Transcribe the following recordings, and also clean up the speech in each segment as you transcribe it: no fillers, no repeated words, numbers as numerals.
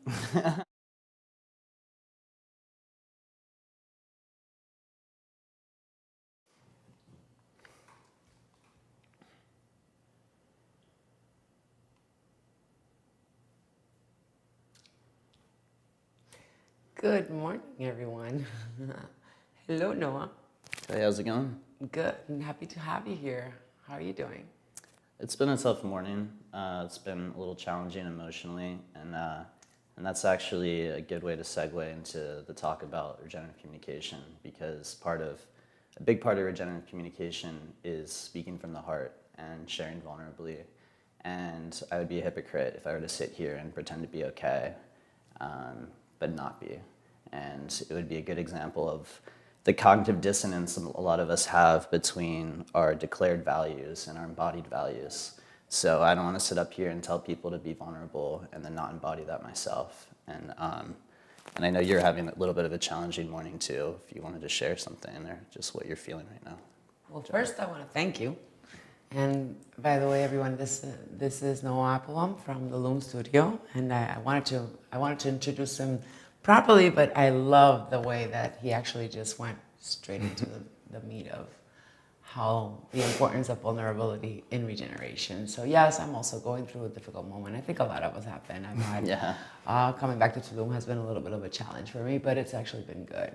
Good morning, everyone. Hello, Noah. Hey, how's it going? Good, and happy to have you here. How are you doing? It's been a tough morning. It's been a little challenging emotionally, and that's actually a good way to segue into the talk about regenerative communication, because a big part of regenerative communication is speaking from the heart and sharing vulnerably. And I would be a hypocrite if I were to sit here and pretend to be okay, but not be. And it would be a good example of the cognitive dissonance a lot of us have between our declared values and our embodied values. So I don't want to sit up here and tell people to be vulnerable and then not embody that myself. And I know you're having a little bit of a challenging morning too, if you wanted to share something or just what you're feeling right now. Well, first I want to thank you. And by the way, everyone, this is Noah Appelbaum from the Loom Studio, and I wanted to introduce him properly, but I love the way that he actually just went straight into the meat of how the importance of vulnerability in regeneration. So yes, I'm also going through a difficult moment. I think a lot of us have been. I've had coming back to Tulum has been a little bit of a challenge for me, but it's actually been good.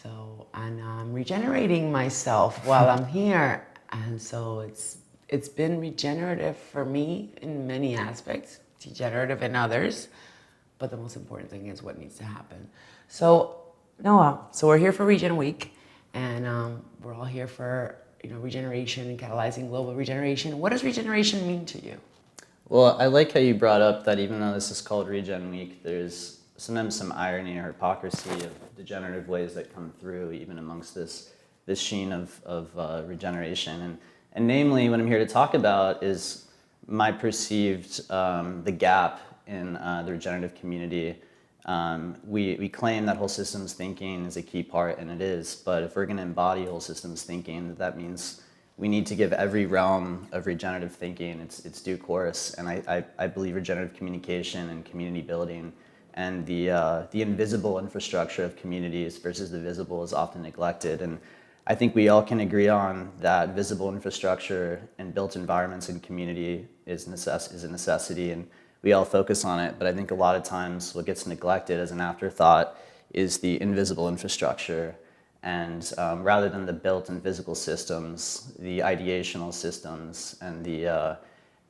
So, and I'm regenerating myself while I'm here, and so it's been regenerative for me in many aspects, degenerative in others, but the most important thing is what needs to happen. So, Noah, so we're here for RegenWeek, and we're all here for regeneration and catalyzing global regeneration. What does regeneration mean to you? Well, I like how you brought up that even though this is called Regen Week, there's sometimes some irony or hypocrisy of degenerative ways that come through even amongst this sheen of regeneration. And namely, what I'm here to talk about is my perceived the gap in the regenerative community. We claim that whole systems thinking is a key part, and it is, but if we're going to embody whole systems thinking, that means we need to give every realm of regenerative thinking its due course. And I believe regenerative communication and community building and the invisible infrastructure of communities versus the visible is often neglected. And I think we all can agree on that visible infrastructure and built environments in community is a necessity, and we all focus on it. But I think a lot of times what gets neglected as an afterthought is the invisible infrastructure. And rather than the built and physical systems, the ideational systems and the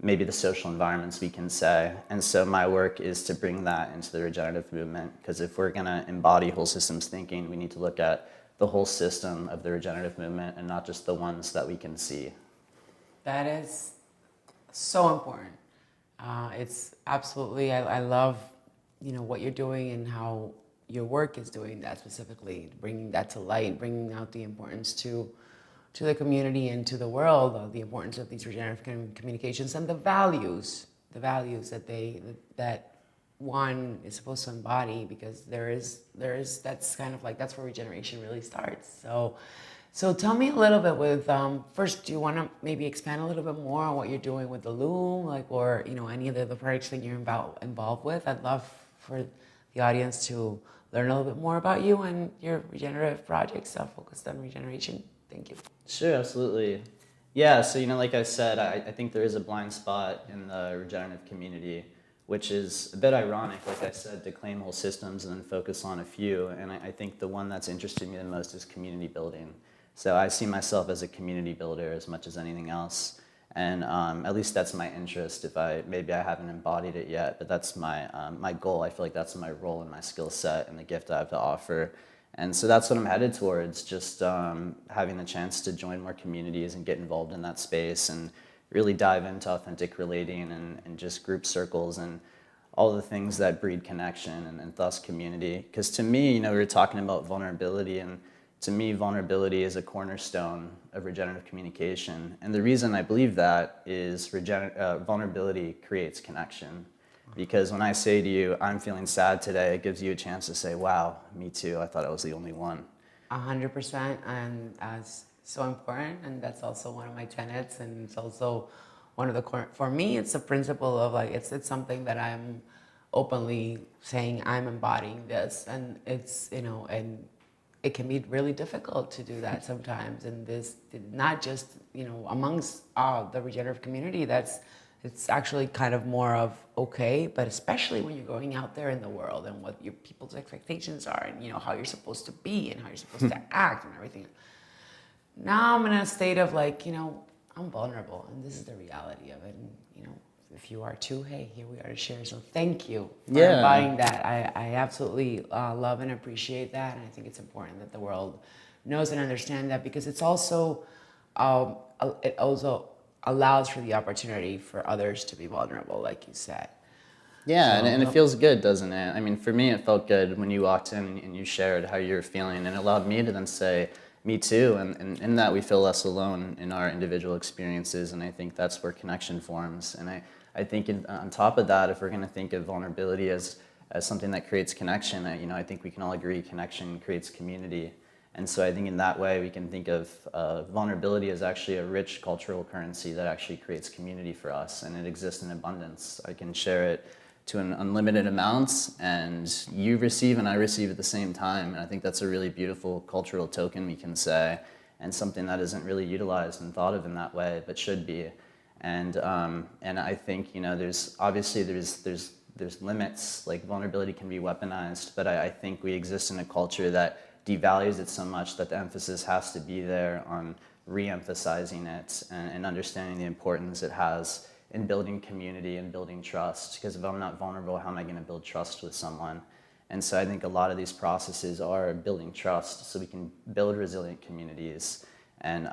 maybe the social environments, we can say. And so my work is to bring that into the regenerative movement, because if we're going to embody whole systems thinking, we need to look at the whole system of the regenerative movement and not just the ones that we can see. That is so important. It's absolutely, I love, what you're doing and how your work is doing that, specifically bringing that to light, bringing out the importance to the community and to the world of the importance of these regenerative communications and the values that one is supposed to embody, because there is that's kind of like, that's where regeneration really starts. So tell me a little bit with, first, do you want to maybe expand a little bit more on what you're doing with the Loom, or any of the other projects that you're involved with? I'd love for the audience to learn a little bit more about you and your regenerative projects focused on regeneration. Thank you. Sure, absolutely. Yeah, so like I said, I think there is a blind spot in the regenerative community, which is a bit ironic, like I said, to claim whole systems and then focus on a few. And I think the one that's interested me the most is community building. So I see myself as a community builder as much as anything else. And at least that's my interest. Maybe I haven't embodied it yet, but that's my goal. I feel like that's my role and my skill set and the gift I have to offer. And so that's what I'm headed towards, just having the chance to join more communities and get involved in that space and really dive into authentic relating and just group circles and all the things that breed connection and thus community. Because to me, we were talking about vulnerability, and to me, vulnerability is a cornerstone of regenerative communication. And the reason I believe that is vulnerability creates connection. Because when I say to you, I'm feeling sad today, it gives you a chance to say, wow, me too, I thought I was the only one. 100%, and as so important, and that's also one of my tenets, and it's also one of the core, for me, it's a principle of it's something that I'm openly saying I'm embodying this, and it's, you know, and it can be really difficult to do that sometimes. And this, not just, you know, amongst the regenerative community, it's actually kind of more of okay, but especially when you're going out there in the world and what your people's expectations are, and, you know, how you're supposed to be and how you're supposed to act and everything. Now I'm in a state of like, you know, I'm vulnerable, and this is the reality of it. And, you know, if you are too, hey, here we are to share. So thank you for embodying that. I absolutely love and appreciate that. And I think it's important that the world knows and understands that, because it's also, it also allows for the opportunity for others to be vulnerable, like you said. Yeah, So, and it feels good, doesn't it? I mean, for me, it felt good when you walked in and you shared how you're feeling, and it allowed me to then say, me too, and in that we feel less alone in our individual experiences, and I think that's where connection forms. And I think on top of that, if we're going to think of vulnerability as something that creates connection, you know, I think we can all agree connection creates community. And so I think in that way we can think of vulnerability as actually a rich cultural currency that actually creates community for us, and it exists in abundance. I can share it to an unlimited amounts, and you receive and I receive at the same time. And I think that's a really beautiful cultural token, we can say, and something that isn't really utilized and thought of in that way, but should be. And I think, you know, there's obviously there's limits. Like vulnerability can be weaponized, but I think we exist in a culture that devalues it so much that the emphasis has to be there on re-emphasizing it and understanding the importance it has in building community and building trust. Because if I'm not vulnerable, how am I going to build trust with someone? And so I think a lot of these processes are building trust so we can build resilient communities and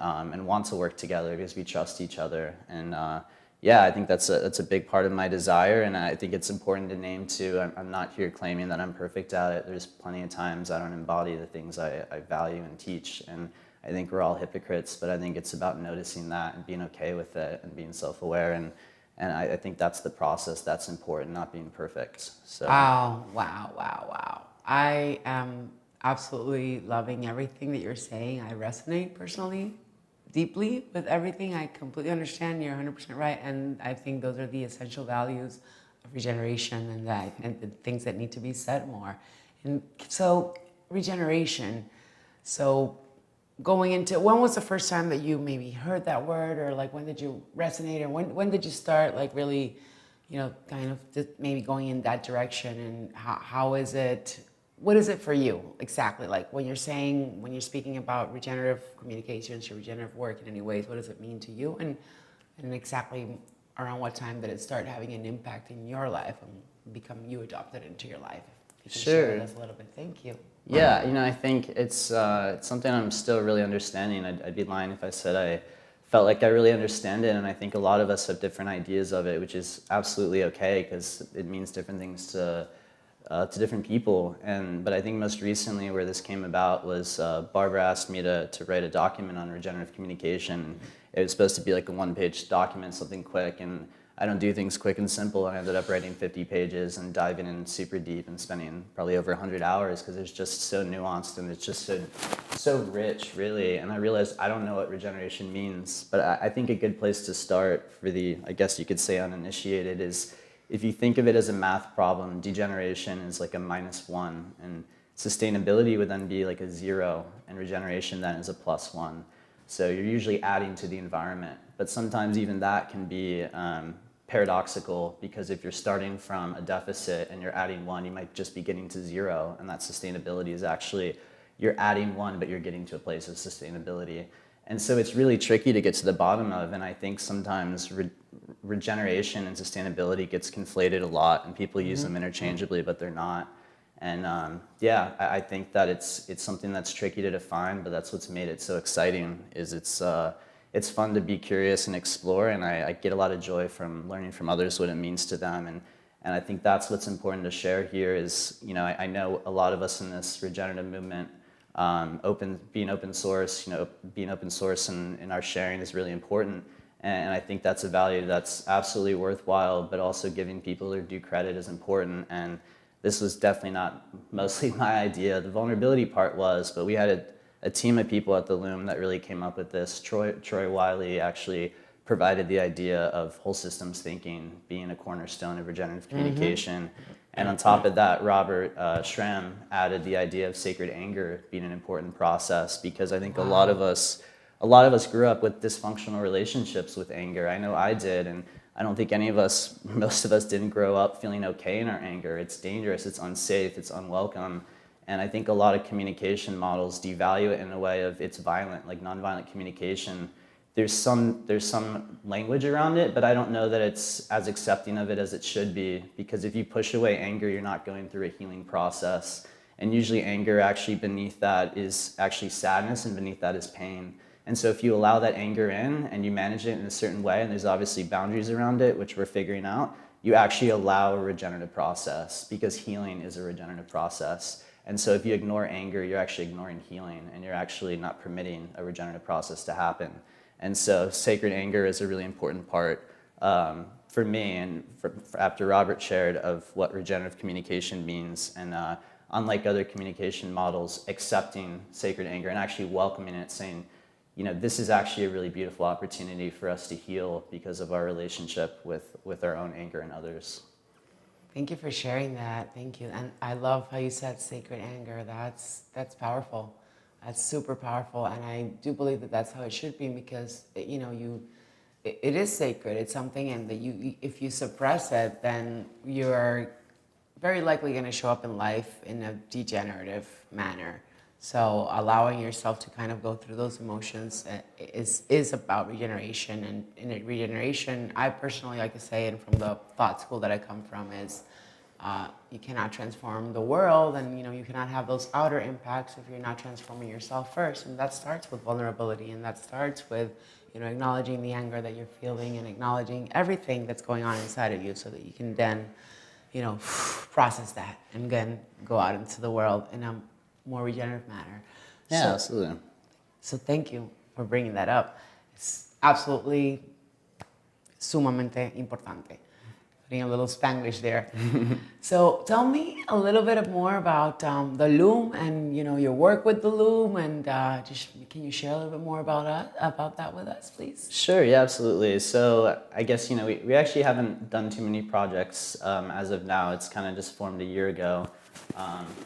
want to work together because we trust each other. And yeah, I think that's a big part of my desire, and I think it's important to name too. I'm not here claiming that I'm perfect at it. There's plenty of times I don't embody the things I value and teach, and I think we're all hypocrites, but I think it's about noticing that and being okay with it and being self-aware, and I think that's the process that's important, not being perfect. So. Wow, wow, wow, wow. I am absolutely loving everything that you're saying. I resonate personally deeply with everything. I completely understand. You're 100% right. And I think those are the essential values of regeneration, and the things that need to be said more. And so regeneration. So going into, when was the first time that you maybe heard that word, or like when did you resonate, or when did you start like really, you know, kind of just maybe going in that direction? And how is it, what is it for you exactly? Like when you're speaking about regenerative communications, your regenerative work in any ways, what does it mean to you? And exactly around what time did it start having an impact in your life and you adopted it into your life? If you can share with us a little bit. Thank you. Yeah, you know, I think it's something I'm still really understanding. I'd be lying if I said I felt like I really understand it, and I think a lot of us have different ideas of it, which is absolutely okay because it means different things to different people. But I think most recently where this came about was Barbara asked me to write a document on regenerative communication. It was supposed to be like a one-page document, something quick, and I don't do things quick and simple. I ended up writing 50 pages and diving in super deep and spending probably over 100 hours because it's just so nuanced and it's just so rich, really. And I realized I don't know what regeneration means, but I think a good place to start for the, I guess you could say, uninitiated is if you think of it as a math problem, degeneration is like a -1, and sustainability would then be like a 0, and regeneration then is a +1. So you're usually adding to the environment, but sometimes even that can be paradoxical, because if you're starting from a deficit and you're adding 1, you might just be getting to 0, and that sustainability is actually, you're adding 1, but you're getting to a place of sustainability. And so it's really tricky to get to the bottom of, and I think sometimes regeneration and sustainability gets conflated a lot, and people use them interchangeably, but they're not. And yeah, I think that it's something that's tricky to define, but that's what's made it so exciting. Is it's fun to be curious and explore, and I get a lot of joy from learning from others what it means to them. And I think that's what's important to share here is, you know, I know a lot of us in this regenerative movement, being open source, you know, being open source in our sharing is really important. And I think that's a value that's absolutely worthwhile, but also giving people their due credit is important. And this was definitely not mostly my idea. The vulnerability part was, but we had a team of people at the Loom that really came up with this. Troy Wiley actually provided the idea of whole systems thinking being a cornerstone of regenerative communication. And on top of that, Robert Schramm added the idea of sacred anger being an important process, because I think a lot of us grew up with dysfunctional relationships with anger. I know I did, and I don't think most of us didn't grow up feeling okay in our anger. It's dangerous, it's unsafe, it's unwelcome. And I think a lot of communication models devalue it in a way of it's violent, like nonviolent communication. There's some language around it, but I don't know that it's as accepting of it as it should be, because if you push away anger, you're not going through a healing process. And usually anger, actually beneath that is actually sadness, and beneath that is pain. And so if you allow that anger in and you manage it in a certain way, and there's obviously boundaries around it, which we're figuring out, you actually allow a regenerative process, because healing is a regenerative process. And so if you ignore anger, you're actually ignoring healing, and you're actually not permitting a regenerative process to happen. And so sacred anger is a really important part for me, and after Robert shared, of what regenerative communication means. And unlike other communication models, accepting sacred anger and actually welcoming it, saying, this is actually a really beautiful opportunity for us to heal because of our relationship with our own anger and others. Thank you for sharing that. Thank you. And I love how you said sacred anger. That's powerful. That's super powerful. And I do believe that that's how it should be, because it is sacred. It's something, and that if you suppress it, then you're very likely going to show up in life in a degenerative manner. So allowing yourself to kind of go through those emotions is about regeneration. And in regeneration, I personally like to say, and from the thought school that I come from, is you cannot transform the world, and you cannot have those outer impacts if you're not transforming yourself first. And that starts with vulnerability, and that starts with acknowledging the anger that you're feeling, and acknowledging everything that's going on inside of you, so that you can then process that and then go out into the world in a more regenerative manner. Yeah, absolutely. So thank you for bringing that up. It's absolutely sumamente importante. Putting a little Spanglish there. So tell me a little bit more about the loom, and your work with the loom, and just can you share a little bit more about that with us, please? Sure, yeah, absolutely. So I guess we actually haven't done too many projects as of now. It's kind of just formed a year ago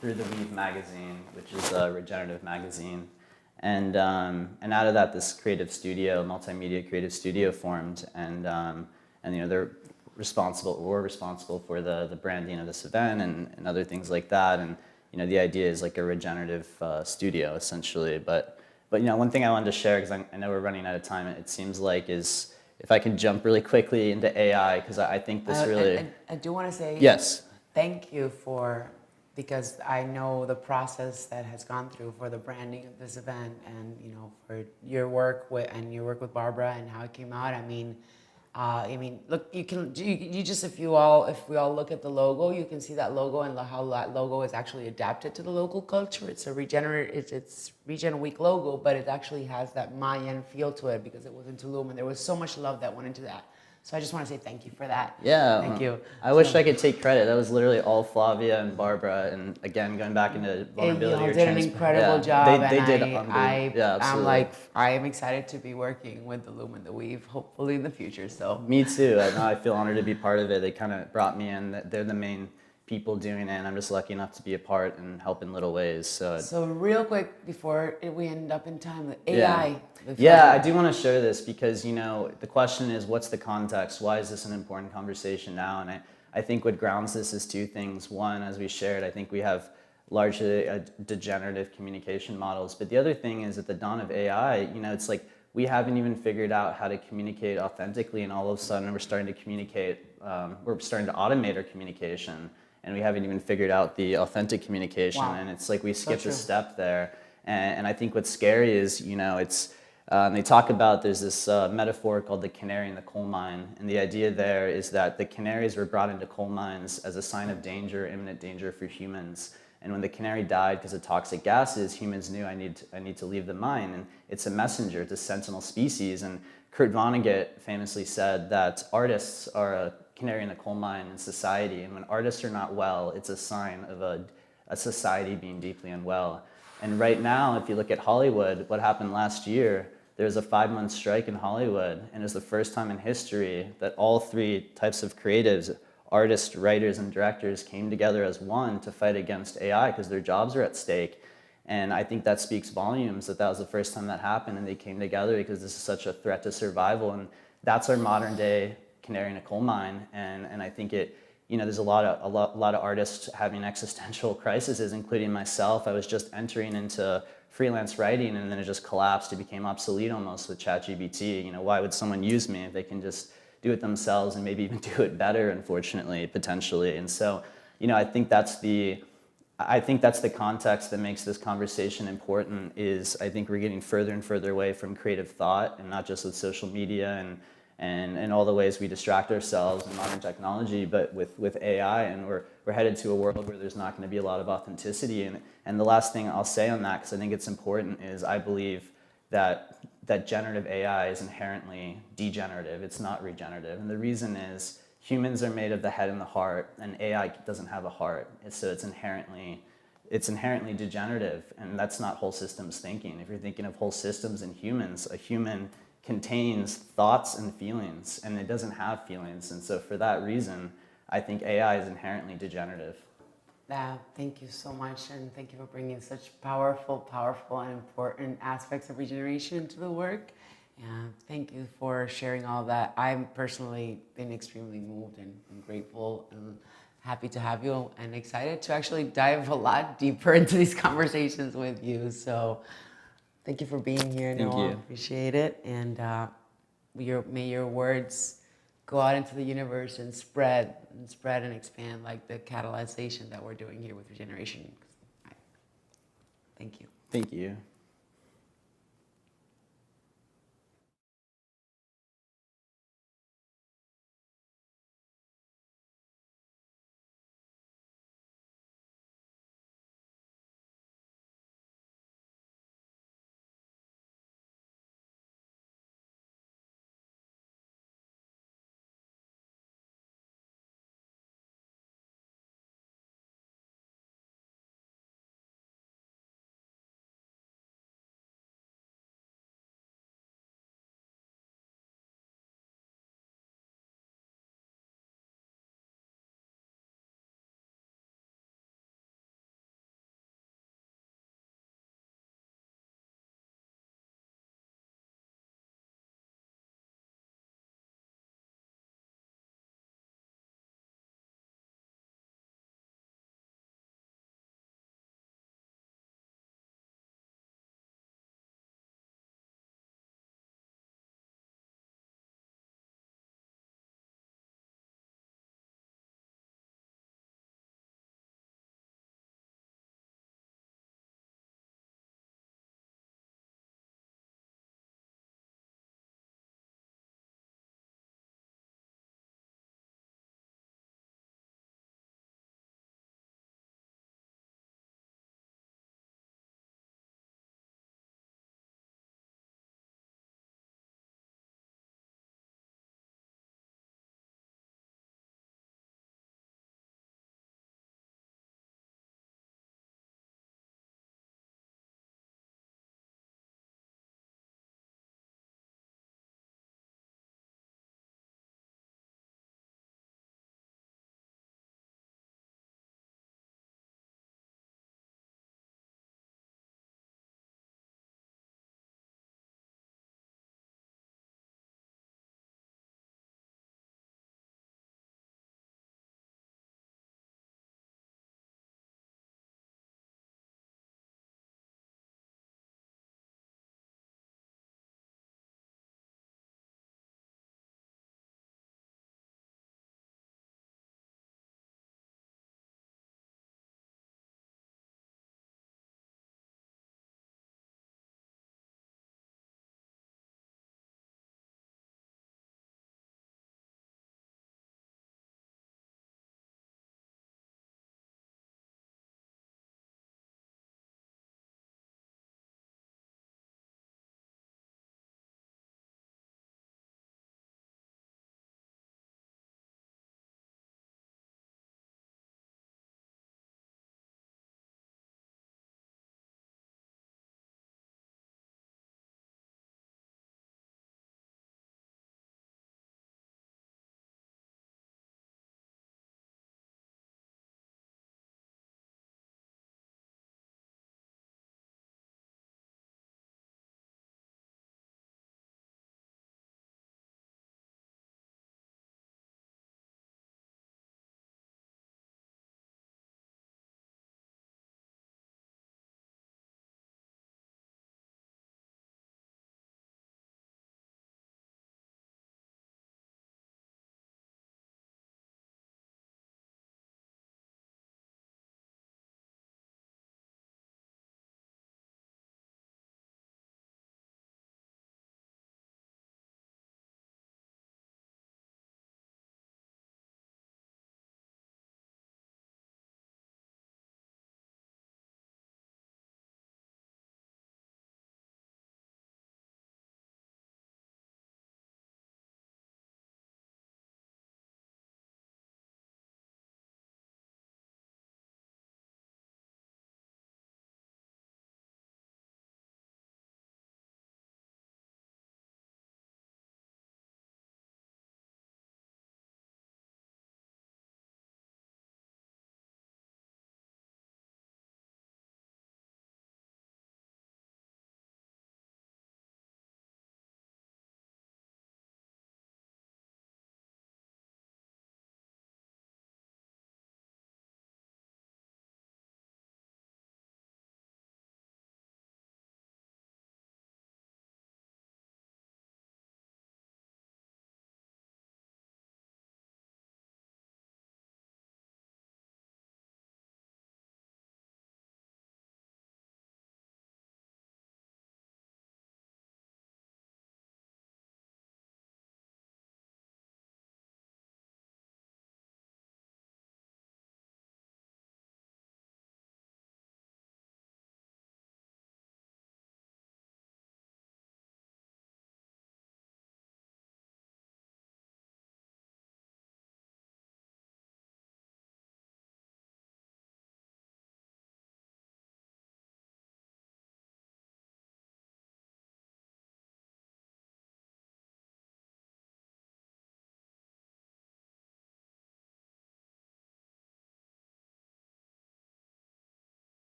through the Weave magazine, which is a regenerative magazine. And out of that, this creative studio, multimedia creative studio formed, and we're responsible for the branding of this event and other things like that. And the idea is like a regenerative studio essentially. But one thing I wanted to share, because I know we're running out of time, it seems like, is if I can jump really quickly into AI, because I think this really. I do want to say yes. Thank you because I know the process that has gone through for the branding of this event, and for your work with Barbara and how it came out. I mean, look, if we all look at the logo, you can see that logo and how that logo is actually adapted to the local culture. It's a it's RegenWeek logo, but it actually has that Mayan feel to it, because it was in Tulum, and there was so much love that went into that. So I just want to say thank you for that. Yeah. Thank you. I wish I could take credit. That was literally all Flavia and Barbara. And again, going back into vulnerability. You did an incredible job. They did. Absolutely. I am excited to be working with the Loom and the Weave, hopefully in the future. So. Me too. I feel honored to be part of it. They kind of brought me in. They're the main people doing it, and I'm just lucky enough to be a part and help in little ways. So real quick before we end up in time, the AI. Yeah, I do want to share this because the question is, what's the context? Why is this an important conversation now? And I think what grounds this is two things. One, as we shared, I think we have largely degenerative communication models. But the other thing is, at the dawn of AI, it's like we haven't even figured out how to communicate authentically, and all of a sudden we're starting to communicate. We're starting to automate our communication. And we haven't even figured out the authentic communication. Wow. And it's like we skipped a step there. And I think what's scary is, they talk about, there's this metaphor called the canary in the coal mine. And the idea there is that the canaries were brought into coal mines as a sign of danger, imminent danger for humans. And when the canary died because of toxic gases, humans knew, I need to leave the mine. And it's a messenger, it's a sentinel species. And Kurt Vonnegut famously said that artists are a canary in the coal mine in society, and when artists are not well, it's a sign of a society being deeply unwell. And right now, if you look at Hollywood, what happened last year there was a 5-month strike in Hollywood, and it was the first time in history that all three types of creatives, artists, writers, and directors, came together as one to fight against AI because their jobs are at stake. And I think that speaks volumes that that was the first time that happened, and they came together because this is such a threat to survival. And that's our modern day canary in a coal mine. And I think it, there's a lot of artists having existential crises, including myself. I was just entering into freelance writing, and then it just collapsed. It became obsolete almost with ChatGPT. Why would someone use me if they can just do it themselves and maybe even do it better, unfortunately, potentially. And so, I think that's the context that makes this conversation important. Is I think we're getting further and further away from creative thought, and not just with social media and all the ways we distract ourselves in modern technology, but with AI, and we're headed to a world where there's not going to be a lot of authenticity. And the last thing I'll say on that, because I think it's important, is I believe that generative AI is inherently degenerative. It's not regenerative. And the reason is humans are made of the head and the heart, and AI doesn't have a heart. So it's inherently degenerative, and that's not whole systems thinking. If you're thinking of whole systems in humans, a human contains thoughts and feelings, and it doesn't have feelings. And so for that reason, I think AI is inherently degenerative. Thank you so much, and thank you for bringing such powerful and important aspects of regeneration to the work. And thank you for sharing all that. I've personally been extremely moved and grateful and happy to have you, and excited to actually dive a lot deeper into these conversations with you. So thank you for being here, Noah. Thank you. Appreciate it. And may your words go out into the universe and spread and expand like the catalyzation that we're doing here with regeneration. Thank you. Thank you.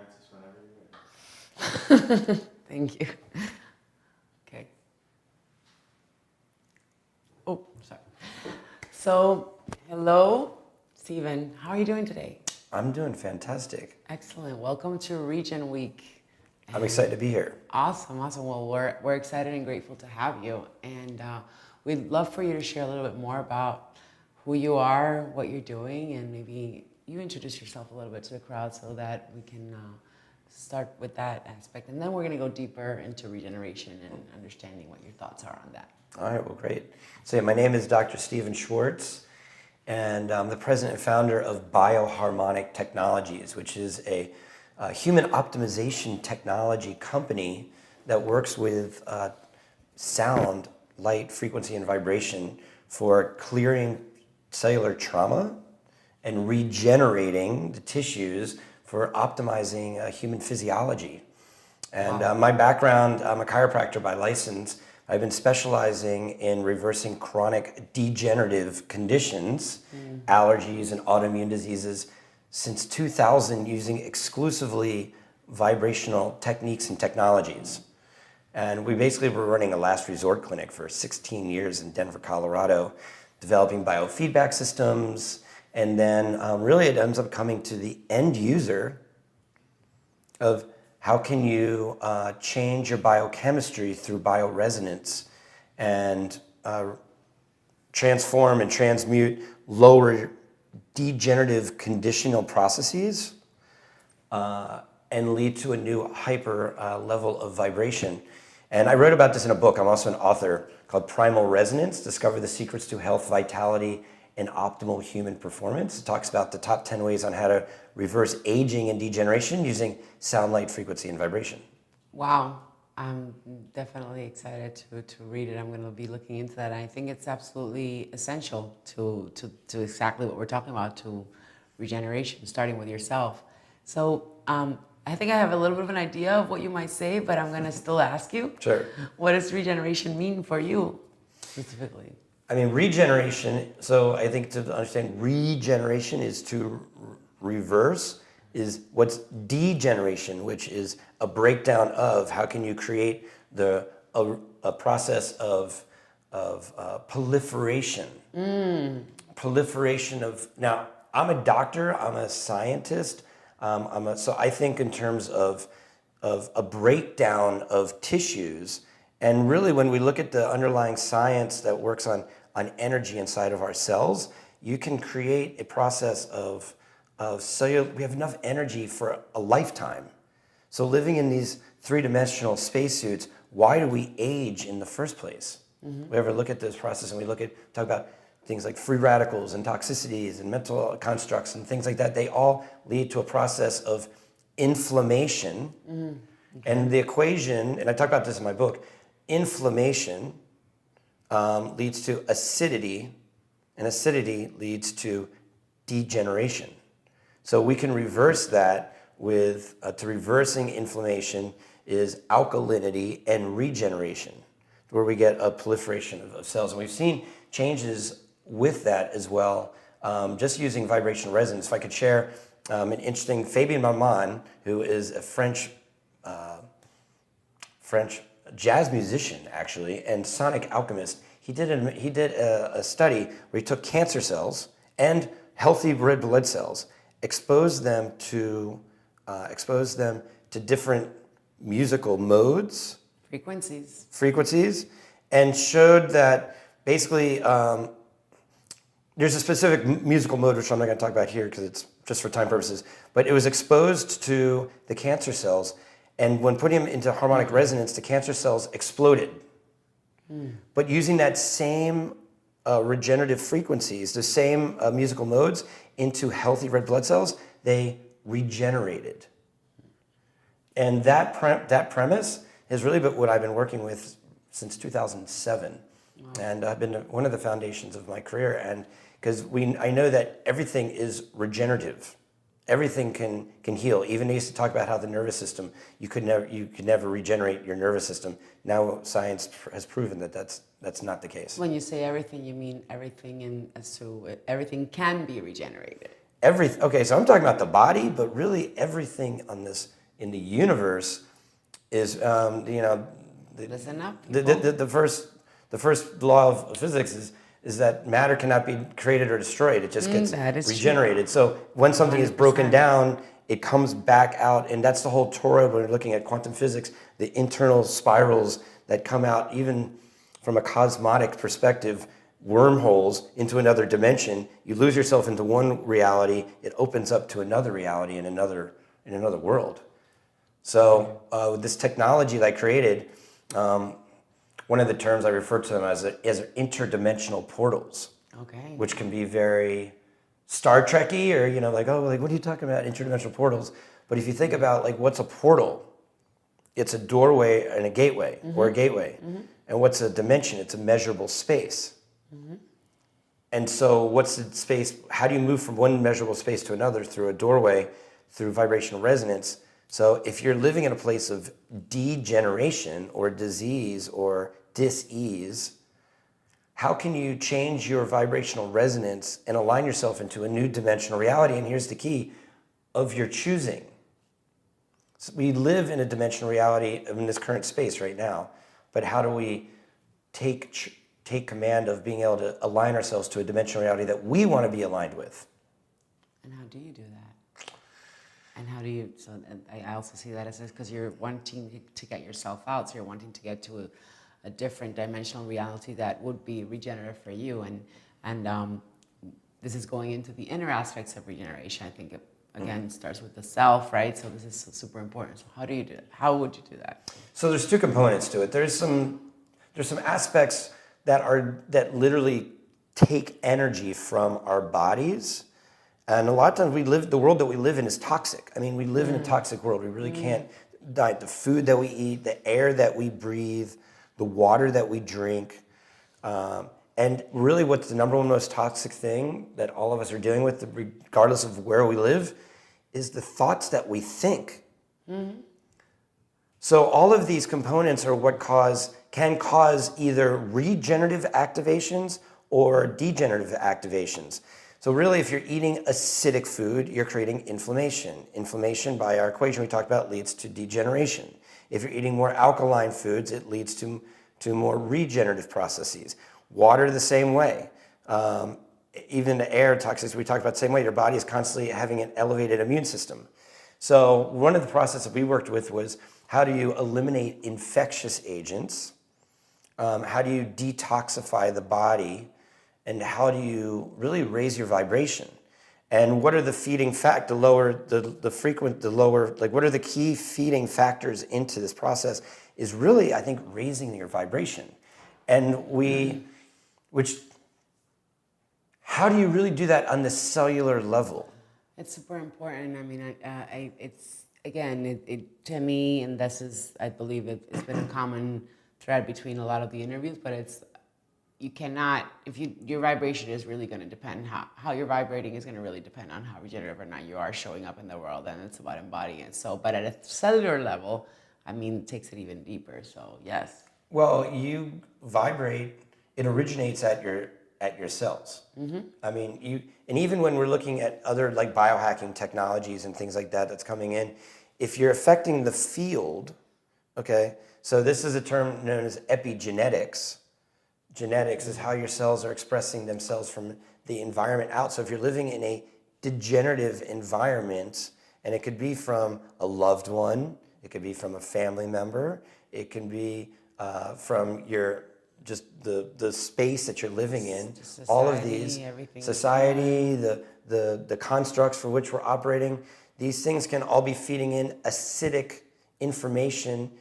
Francis, whenever you're ready. Thank you. Okay. Oh, sorry. So, hello, Stephen. How are you doing today? I'm doing fantastic. Excellent. Welcome to RegenWeek. I'm excited to be here. Awesome. Well, we're excited and grateful to have you, and we'd love for you to share a little bit more about who you are, what you're doing, and maybe you introduce yourself a little bit to the crowd so that we can start with that aspect, and then we're going to go deeper into regeneration and understanding what your thoughts are on that. All right, well, great. So my name is Dr. Stephen Schwartz, and I'm the president and founder of Bioharmonic Technologies, which is a human optimization technology company that works with sound, light, frequency, and vibration for clearing cellular trauma and regenerating the tissues for optimizing human physiology. And Wow. My background, I'm a chiropractor by license. I've been specializing in reversing chronic degenerative conditions, allergies, and autoimmune diseases since 2000 using exclusively vibrational techniques and technologies. And we basically were running a last resort clinic for 16 years in Denver, Colorado, developing biofeedback systems. And then really it ends up coming to the end user of how can you change your biochemistry through bioresonance and transform and transmute lower degenerative conditional processes and lead to a new hyper level of vibration. And I wrote about this in a book. I'm also an author called Primal Resonance, Discover the Secrets to Health, Vitality, and Optimal Human Performance. It talks about the top 10 ways on how to reverse aging and degeneration using sound, light, frequency, and vibration. Wow. I'm definitely excited to read it. I'm going to be looking into that. I think it's absolutely essential to exactly what we're talking about, to regeneration, starting with yourself. So I think I have a little bit of an idea of what you might say, but I'm going to still ask you. Sure. What does regeneration mean for you specifically? I mean, regeneration, so I think to understand regeneration is to reverse, is what's degeneration, which is a breakdown of how can you create a process of proliferation. Proliferation of, now I'm a doctor, I'm a scientist, so I think in terms of a breakdown of tissues. And really, when we look at the underlying science that works on energy inside of our cells, you can create a process of cellular. We have enough energy for a lifetime. So living in these three-dimensional spacesuits, why do we age in the first place? We ever look at this process and we talk about things like free radicals and toxicities and mental constructs and things like that. They all lead to a process of inflammation. Okay. And the equation, and I talk about this in my book, inflammation leads to acidity, and acidity leads to degeneration. So we can reverse that with, to reversing inflammation is alkalinity and regeneration, where we get a proliferation of cells. And we've seen changes with that as well, just using vibrational resonance. If I could share an interesting, Fabien Marmon, who is a French jazz musician, actually, and sonic alchemist. He did a study where he took cancer cells and healthy red blood cells, exposed them to different musical modes, frequencies, and showed that basically there's a specific musical mode which I'm not going to talk about here because it's just for time purposes, but it was exposed to the cancer cells. And when putting them into harmonic resonance, the cancer cells exploded. But using that same regenerative frequencies, the same musical modes into healthy red blood cells, they regenerated. And that premise is really what I've been working with since 2007. Wow. And I've been one of the foundations of my career. And because I know that everything is regenerative. Everything can heal. Even they used to talk about how the nervous system, you could never regenerate your nervous system. Now science has proven that that's not the case. When you say everything, you mean everything, so everything can be regenerated. Okay, so I'm talking about the body, but really everything on this in the universe is, Listen up, the first law of physics is that matter cannot be created or destroyed. It just gets regenerated. So when something is broken down, it comes back out, and that's the whole toroid when we're looking at quantum physics, the internal spirals that come out, even from a cosmotic perspective, wormholes into another dimension. You lose yourself into one reality, it opens up to another reality in another world. So this technology that I created, one of the terms I refer to them as interdimensional portals, which can be very Star Trekky, or what are you talking about, interdimensional portals? But if you think about what's a portal, it's a doorway and a gateway, or a gateway. And what's a dimension? It's a measurable space. And so what's the space? How do you move from one measurable space to another? Through a doorway, through vibrational resonance. So if you're living in a place of degeneration or disease or dis-ease, how can you change your vibrational resonance and align yourself into a new dimensional reality? And here's the key, of your choosing. So we live in a dimensional reality in this current space right now, but how do we take command of being able to align ourselves to a dimensional reality that we want to be aligned with? And how do you do that? And how do you, so I also see that as because you're wanting to get yourself out, so you're wanting to get to a different dimensional reality that would be regenerative for you. And this is going into the inner aspects of regeneration. I think it, again, starts with the self, right? So this is super important. So how do you do it? How would you do that? So there's two components to it. There's some aspects that literally take energy from our bodies. And a lot of times the world that we live in is toxic. I mean, we live in a toxic world. We really can't diet. The food that we eat, the air that we breathe, the water that we drink. And really what's the number one most toxic thing that all of us are dealing with, regardless of where we live, is the thoughts that we think. So all of these components are what can cause either regenerative activations or degenerative activations. So really, if you're eating acidic food, you're creating inflammation. Inflammation, by our equation we talked about, leads to degeneration. If you're eating more alkaline foods, it leads to more regenerative processes. Water the same way. Even the air toxins we talked about the same way. Your body is constantly having an elevated immune system. So one of the processes that we worked with was, how do you eliminate infectious agents? How do you detoxify the body? And how do you really raise your vibration? And what are the feeding what are the key feeding factors into this process is really, I think, raising your vibration. And how do you really do that on the cellular level? It's super important. I mean, it's, again, to me, and this is, I believe it's been a common thread between a lot of the interviews, but you cannot, your vibration is really going to depend, how you're vibrating is going to really depend on how regenerative or not you are showing up in the world, and it's about embodying it. So, but at a cellular level, I mean, it takes it even deeper, so yes. Well, you vibrate, it originates at your cells. I mean, and even when we're looking at other biohacking technologies and things like that that's coming in, if you're affecting the field, okay, so this is a term known as epigenetics. Genetics is how your cells are expressing themselves from the environment out. So if you're living in a degenerative environment, and it could be from a loved one, it could be from a family member, it can be from the space that you're living in, society, all of these, society, the constructs for which we're operating, these things can all be feeding in acidic information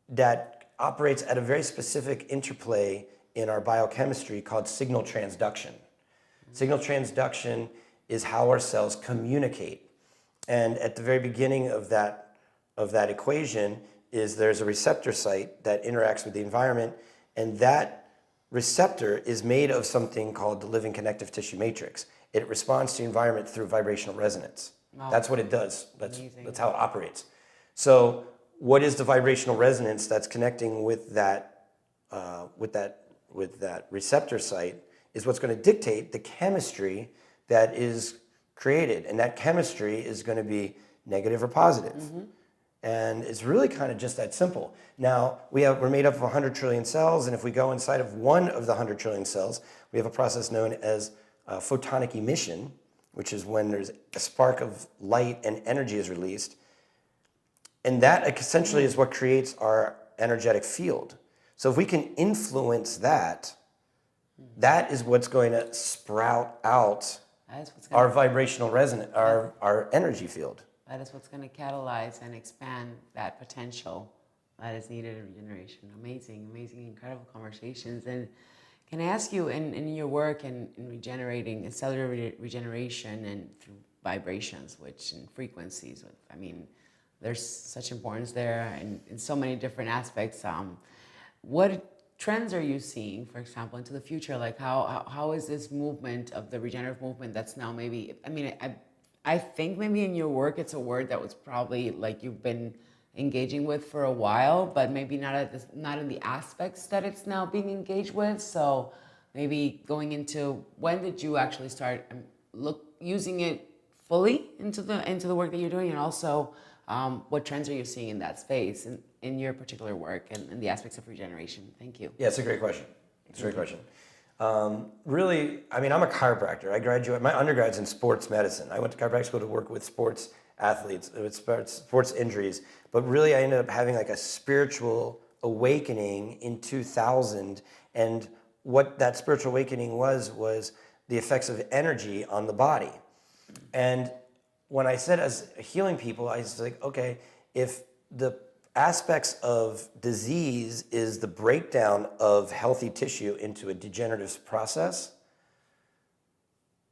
that operates at a very specific interplay in our biochemistry called signal transduction. Signal transduction is how our cells communicate. And at the very beginning of that equation there's a receptor site that interacts with the environment, and that receptor is made of something called the living connective tissue matrix. It responds to the environment through vibrational resonance. Wow. That's what it does. That's how it operates. So what is the vibrational resonance that's connecting with that receptor site is what's going to dictate the chemistry that is created. And that chemistry is going to be negative or positive. And it's really kind of just that simple. Now, we're made up of 100 trillion cells, and if we go inside of one of the 100 trillion cells, we have a process known as photonic emission, which is when there's a spark of light and energy is released. And that essentially is what creates our energetic field. So if we can influence that, that is what's going to sprout out our vibrational resonance, our energy field. That is what's going to catalyze and expand that potential that is needed in regeneration. Amazing, amazing, incredible conversations. And can I ask you, in your work in regenerating, in cellular regeneration and through vibrations, which and frequencies, I mean, there's such importance there and in so many different aspects. What trends are you seeing, for example, into the future? Like how is this movement of the regenerative movement that's now maybe, I mean, I think maybe in your work it's a word that was probably like you've been engaging with for a while, but maybe not in the aspects that it's now being engaged with. So maybe going into, when did you actually start using it fully into the work that you're doing, and also what trends are you seeing in that space in your particular work and the aspects of regeneration? Thank you. Yeah, it's a great question. It's a great question. Really, I mean, I'm a chiropractor. My undergrad's in sports medicine. I went to chiropractic school to work with sports athletes, with sports injuries. But really, I ended up having like a spiritual awakening in 2000. And what that spiritual awakening was the effects of energy on the body. And when I said as healing people, I was like, okay, if the aspects of disease is the breakdown of healthy tissue into a degenerative process,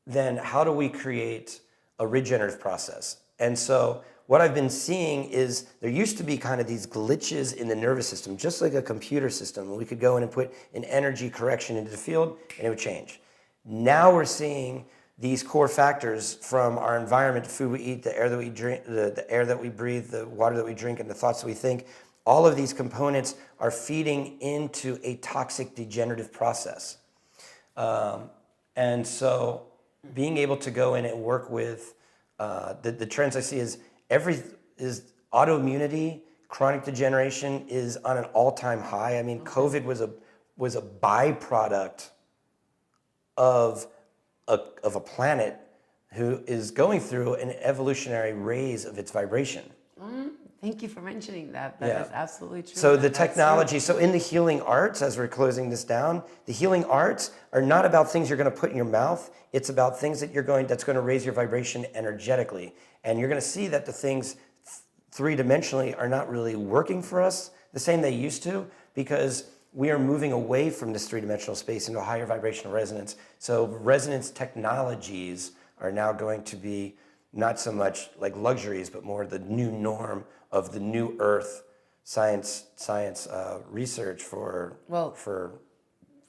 then how do we create a regenerative process? And so what I've been seeing is there used to be kind of these glitches in the nervous system, just like a computer system. We could go in and put an energy correction into the field and it would change. Now we're seeing these core factors from our environment, the food we eat, the air that we drink, the air that we breathe, the water that we drink, and the thoughts that we think, all of these components are feeding into a toxic degenerative process. And so being able to go in and work with the trends I see is autoimmunity, chronic degeneration is on an all-time high. I mean, COVID was a byproduct of a planet who is going through an evolutionary raise of its vibration. Thank you for mentioning that. That is absolutely true. So the technology, so in the healing arts, as we're closing this down, the healing arts are not about things you're going to put in your mouth. It's about things that's going to raise your vibration energetically. And you're going to see that the things three-dimensionally are not really working for us the same they used to, because we are moving away from this three-dimensional space into a higher vibrational resonance. So resonance technologies are now going to be not so much like luxuries, but more the new norm of the new earth science research for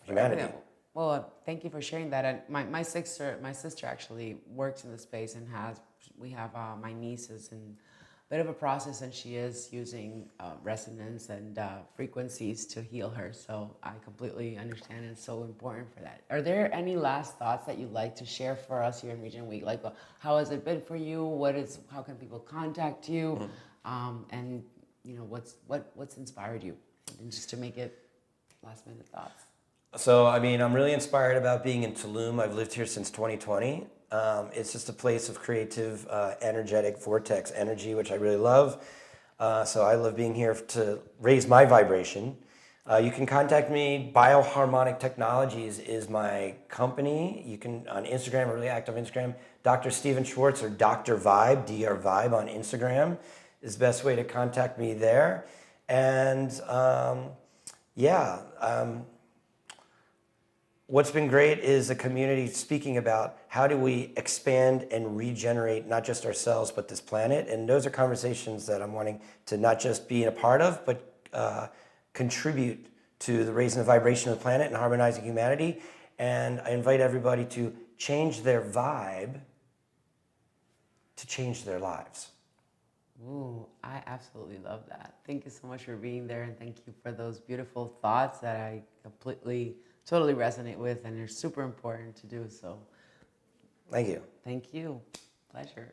humanity. Well, thank you for sharing that. And my sister actually works in the space and we have my niece is in a bit of a process, and she is using resonance and frequencies to heal her. So I completely understand it's so important for that. Are there any last thoughts that you'd like to share for us here in Regen Week? Like, how has it been for you? How can people contact you? And what's inspired you? And just to make it last minute thoughts. So, I mean, I'm really inspired about being in Tulum. I've lived here since 2020. It's just a place of creative, energetic vortex energy, which I really love. So I love being here to raise my vibration. You can contact me. Bioharmonic Technologies is my company. You can, on Instagram, I'm really active on Instagram. Dr. Steven Schwartz or Dr. Vibe, Dr. Vibe on Instagram is the best way to contact me there. And what's been great is the community speaking about how do we expand and regenerate not just ourselves, but this planet. And those are conversations that I'm wanting to not just be a part of, but contribute to the raising the vibration of the planet and harmonizing humanity. And I invite everybody to change their vibe to change their lives. Ooh, I absolutely love that. Thank you so much for being there, and thank you for those beautiful thoughts that I totally resonate with, and they're super important to do. So Thank you. Thank you. Pleasure.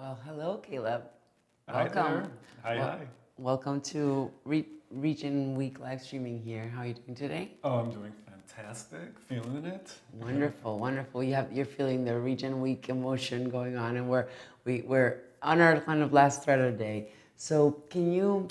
Well, hello, Caleb. Hi Welcome. there. Hi, Well- hi. Welcome to Region Week live streaming here. How are you doing today? Oh, I'm doing fantastic. Feeling it. Wonderful, wonderful. You're feeling the Region Week emotion going on, and we're on our kind of last thread of the day. So can you,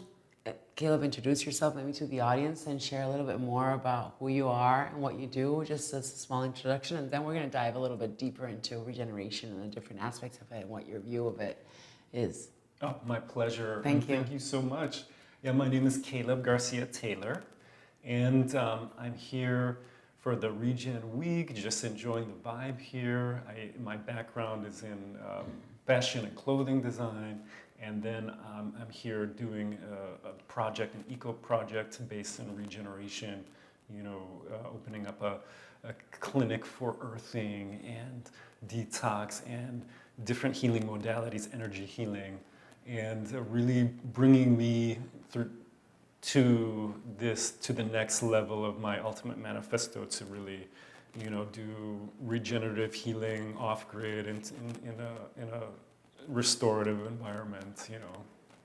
Caleb, introduce yourself maybe to the audience and share a little bit more about who you are and what you do, just as a small introduction, and then we're going to dive a little bit deeper into regeneration and the different aspects of it and what your view of it is. Oh, my pleasure. Thank you. Thank you so much. Yeah, my name is Caleb Garcia Taylor, and I'm here for the Regen Week, just enjoying the vibe here. My background is in fashion and clothing design, and then I'm here doing a project, an eco project based in regeneration, opening up a clinic for earthing and detox and different healing modalities, energy healing, and really bringing me through to the next level of my ultimate manifesto to really, do regenerative healing off grid and in a restorative environment.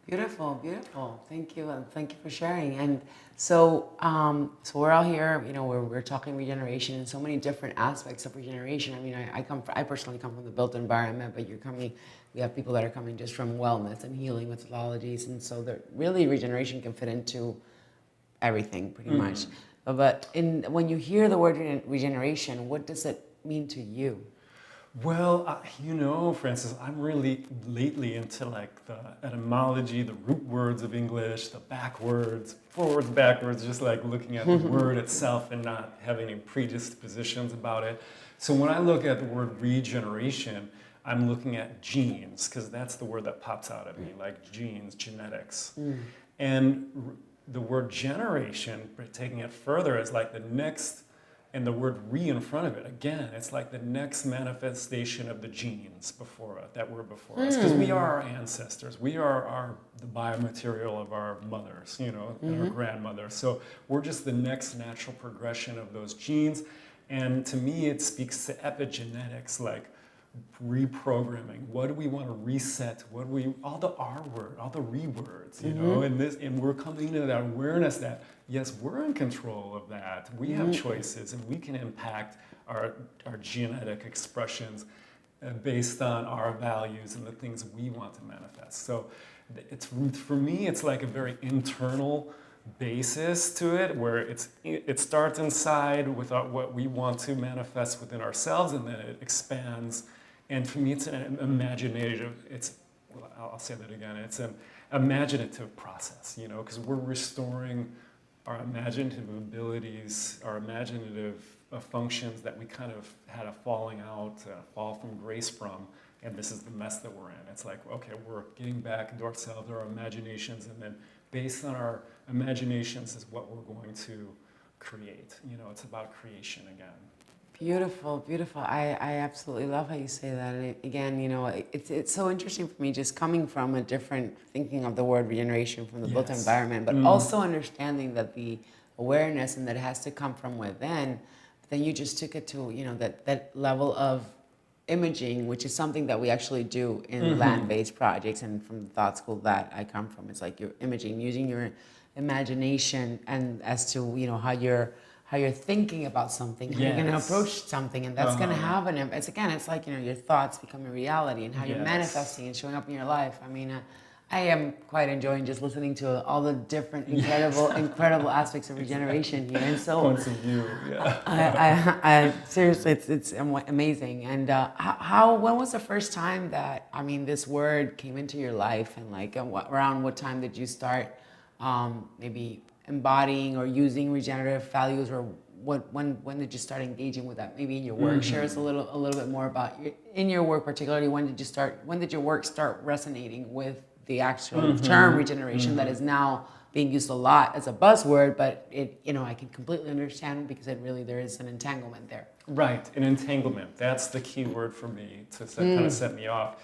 Beautiful, beautiful. Thank you, and thank you for sharing. And so, so we're all here. We're talking regeneration and so many different aspects of regeneration. I mean, I personally come from the built environment, but we have people that are coming just from wellness and healing methodologies, and so that really regeneration can fit into everything pretty much. But when you hear the word regeneration, what does it mean to you? Well, Francis, I'm really lately into like the etymology, the root words of English, the backwards, forwards, backwards, just like looking at the word itself and not having any predispositions about it. So when I look at the word regeneration, I'm looking at genes, because that's the word that pops out at me, like genes, genetics. And the word generation, taking it further, is like the next, and the word re in front of it, again, it's like the next manifestation of the genes that were before us. Because we are our ancestors. We are the biomaterial of our mothers, and our grandmothers. So we're just the next natural progression of those genes. And to me, it speaks to epigenetics, like reprogramming. What do we want to reset? All the R word, all the re words, and we're coming to that awareness that yes, we're in control of that. We have choices, and we can impact our genetic expressions based on our values and the things we want to manifest. So for me, it's like a very internal basis to it, where it starts inside with what we want to manifest within ourselves, and then it expands. And for me, it's an imaginative. I'll say that again. It's an imaginative process, because we're restoring our imaginative abilities, our imaginative functions that we kind of had a fall from grace from, and this is the mess that we're in. It's like, okay, we're getting back into ourselves, our imaginations, and then based on our imaginations is what we're going to create. It's about creation again. Beautiful, beautiful. I absolutely love how you say that. And again, it's so interesting for me just coming from a different thinking of the word regeneration from the built environment, but also understanding that the awareness and that it has to come from within. But then you just took it to, that level of imaging, which is something that we actually do in land-based projects, and from the thought school that I come from, it's like you're imaging, using your imagination and as to, how you're thinking about something, how you're going to approach something, and that's going to have it's like, your thoughts become a reality, and how you're manifesting and showing up in your life. I mean, I am quite enjoying just listening to all the different incredible aspects of regeneration here. And so, points of view, yeah. I seriously, it's amazing. And when was the first time that, this word came into your life, and like around what time did you start maybe embodying or using regenerative values, or when did you start engaging with that? Maybe in your work, share us a little bit more about in your work, particularly when did your work start resonating with the actual term regeneration that is now being used a lot as a buzzword, but I can completely understand, because there is an entanglement there. Right, an entanglement. That's the key word for me to kind of set me off,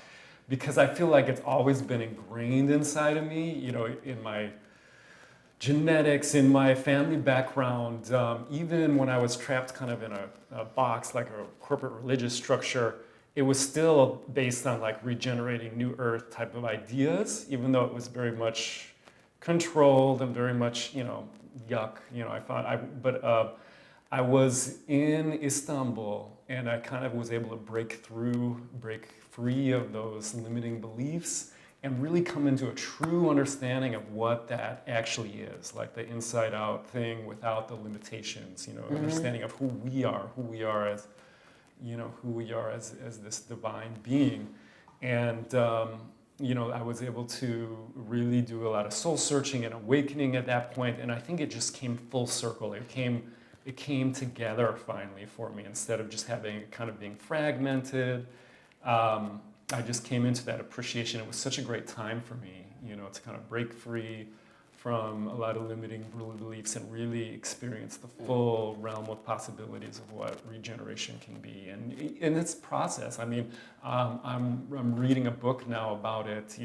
because I feel like it's always been ingrained inside of me, in my genetics, in my family background, even when I was trapped kind of in a box, like a corporate religious structure, it was still based on like regenerating new earth type of ideas, even though it was very much controlled and very much, yuck, I thought I was in Istanbul and I kind of was able to break free of those limiting beliefs and really come into a true understanding of what that actually is, like the inside out thing without the limitations, understanding of who we are as, who we are as this divine being. And, I was able to really do a lot of soul searching and awakening at that point. And I think it just came full circle. It came together finally for me instead of just being fragmented. I just came into that appreciation. It was such a great time for me, to kind of break free from a lot of limiting beliefs and really experience the full realm of possibilities of what regeneration can be. And in its process, I mean, I'm reading a book now about it,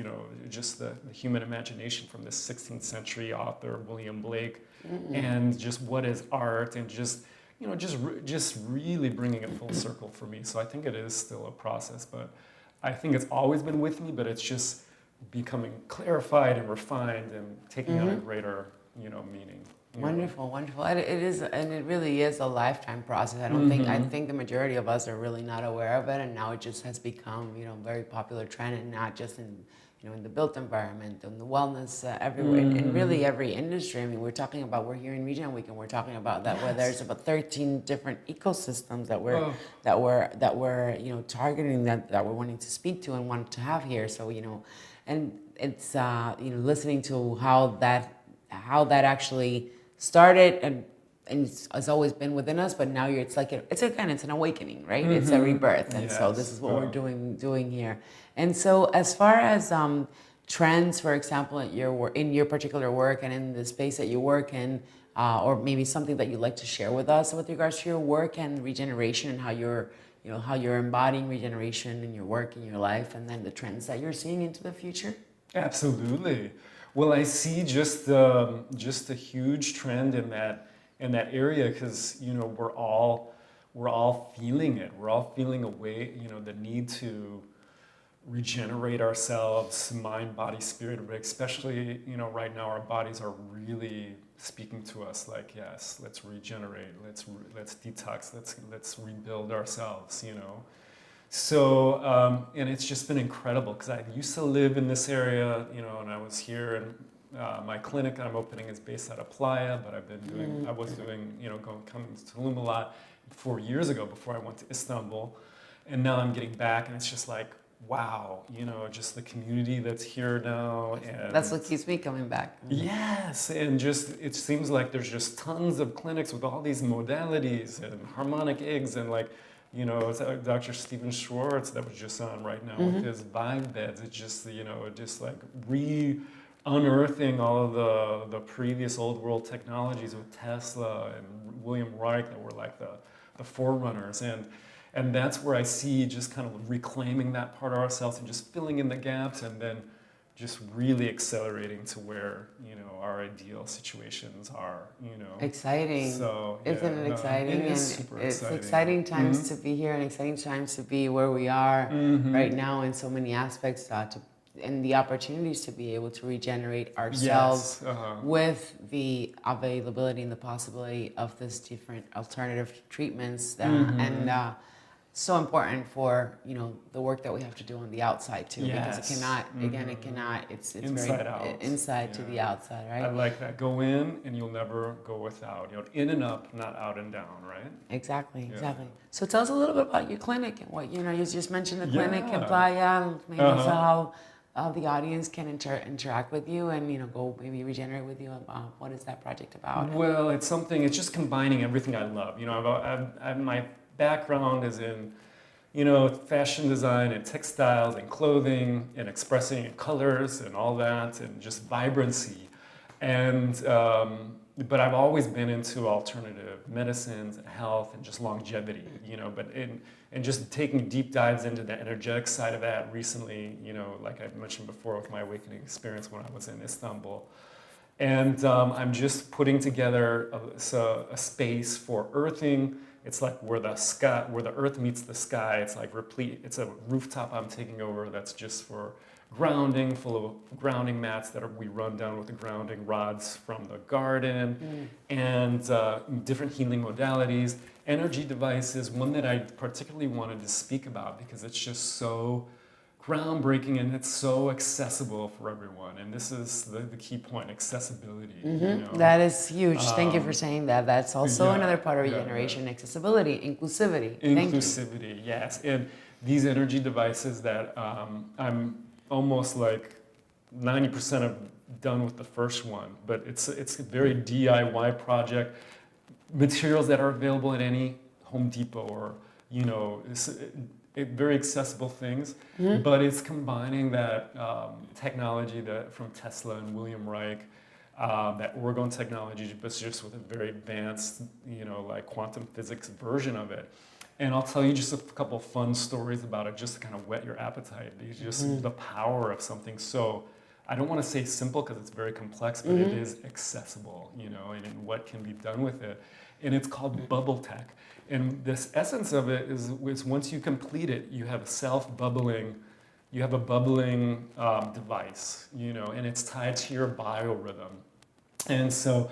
just the human imagination from this 16th century author, William Blake, and just what is art and just really bringing it full circle for me. So I think it is still a process, but I think it's always been with me, but it's just becoming clarified and refined and taking on a greater, meaning. Wonderful, wonderful. It is, and it really is a lifetime process. I think the majority of us are really not aware of it, and now it just has become, very popular trend, and not just in, in the built environment, in the wellness, everywhere, in really every industry. I mean, we're here in RegenWeek, and we're talking about that where there's about 13 different ecosystems that we're targeting, that we're wanting to speak to and want to have here. So, and it's listening to how that actually started and it's always been within us, but now it's an awakening, right? It's a rebirth, and so this is what we're doing here. And so as far as trends, for example, in your particular work and in the space that you work in, or maybe something that you'd like to share with us with regards to your work and regeneration and how you're embodying regeneration in your work, in your life, and then the trends that you're seeing into the future? Absolutely. Well, I see just a huge trend in that area because we're all feeling it. We're all feeling the need to regenerate ourselves, mind, body, spirit, but especially right now our bodies are really speaking to us like, yes, let's regenerate, let's detox, let's rebuild ourselves, So, and it's just been incredible because I used to live in this area, and I was here, and my clinic I'm opening is based out of Playa, but I was doing, coming to Tulum a lot 4 years ago before I went to Istanbul, and now I'm getting back, and it's just like, wow, just the community that's here now. And that's what keeps me coming back. Yes, and it seems like there's just tons of clinics with all these modalities and harmonic eggs and it's Dr. Stephen Schwartz that was just on right now with his vibe beds. It's just, just like unearthing all of the previous old world technologies with Tesla and William Reich that were like the forerunners. And that's where I see just kind of reclaiming that part of ourselves and just filling in the gaps and then just really accelerating to where, our ideal situations are, Exciting. So, Isn't it exciting? It is super it's exciting. Exciting times to be here and exciting times to be where we are right now in so many aspects and the opportunities to be able to regenerate ourselves with the availability and the possibility of this different alternative treatments and so important for the work that we have to do on the outside too, because it cannot it's inside very out. inside to the outside, right? I like that. Go in and you'll never go without. In and up, not out and down, right? Exactly. So tell us a little bit about your clinic and what you just mentioned the clinic in Playa, maybe also how the audience can interact with you and go maybe regenerate with you. What is that project about? Well, it's just combining everything I love. I've my background is in, fashion design and textiles and clothing and expressing in colors and all that and just vibrancy. And, but I've always been into alternative medicines and health and just longevity, and just taking deep dives into the energetic side of that recently, like I mentioned before with my awakening experience when I was in Istanbul. And I'm just putting together a space for earthing It's like where the sky, where the earth meets the sky. It's like replete. It's a rooftop I'm taking over that's just for grounding, full of grounding mats we run down with the grounding rods from the garden, and different healing modalities, energy devices. One that I particularly wanted to speak about because it's just so groundbreaking and it's so accessible for everyone. And this is the key point: accessibility. You know? That is huge. Thank you for saying that. That's also yeah, another part of yeah, regeneration: accessibility, inclusivity. Thank you. Inclusivity, yes. And these energy devices that I'm almost like 90% of done with the first one, but it's a very DIY project. Materials that are available at any Home Depot or, you know, very accessible things, but it's combining that technology from Tesla and William Reich, that orgone technology, but just with a very advanced, you know, like quantum physics version of it. And I'll tell you just a couple of fun stories about it, just to kind of whet your appetite. It's just the power of something so, I don't want to say simple because it's very complex, but it is accessible, you know, and what can be done with it. And it's called bubble tech. And this essence of it is once you complete it, you have you have a bubbling device, you know, and it's tied to your biorhythm. And so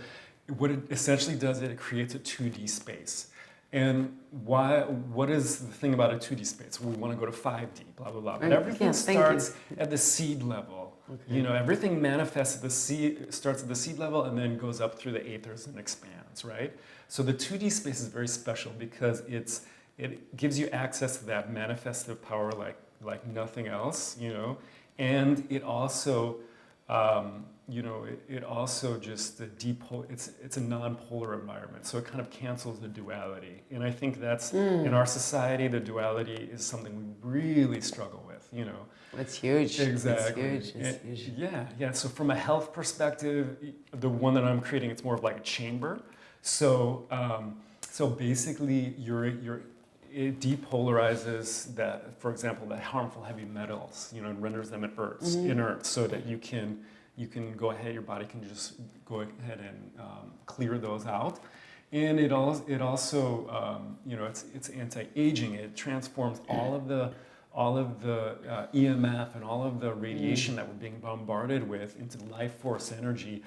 what it essentially does, it creates a 2D space. And what is the thing about a 2D space? We want to go to 5D, blah, blah, blah. But everything starts at the seed level. Okay. You know, everything manifests at the seed, starts at the seed level and then goes up through the aethers and expands, right? So the 2D space is very special because it gives you access to that manifestive power like nothing else, you know, and it also, you know, it also just it's a non-polar environment, so it kind of cancels the duality. And I think that's in our society, the duality is something we really struggle with, you know. It's huge. Exactly. It's huge. It's huge. Yeah. So from a health perspective, the one that I'm creating, it's more of like a chamber. So basically, it depolarizes that, for example, the harmful heavy metals, you know, and renders them inert, so that you can go ahead, your body can just go ahead and clear those out. And it also you know, it's anti-aging. It transforms all of the EMF and all of the radiation that we're being bombarded with into life force energy.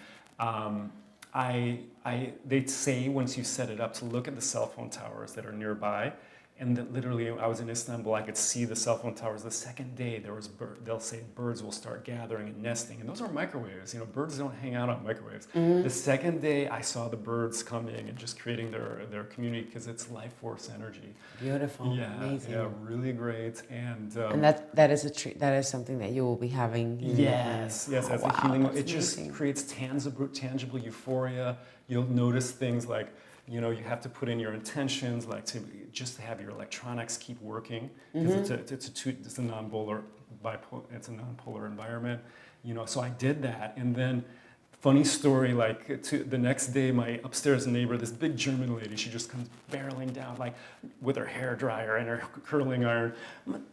They say once you set it up to look at the cell phone towers that are nearby, and that literally I was in Istanbul, I could see the cell phone towers. The second day they'll say birds will start gathering and nesting, and those are microwaves. You know, birds don't hang out on microwaves. The second day I saw the birds coming and just creating their community because it's life force energy. Beautiful. Yeah, Amazing. yeah, really great. And that is something that you will be having. Yes, that's a healing. It just amazing. creates tangible euphoria. You'll notice things like, you know, you have to put in your intentions, like to have your electronics keep working, because it's a non-polar environment, you know. So I did that, and then funny story, like the next day, my upstairs neighbor, this big German lady, she just comes barreling down, like with her hair dryer and her curling iron.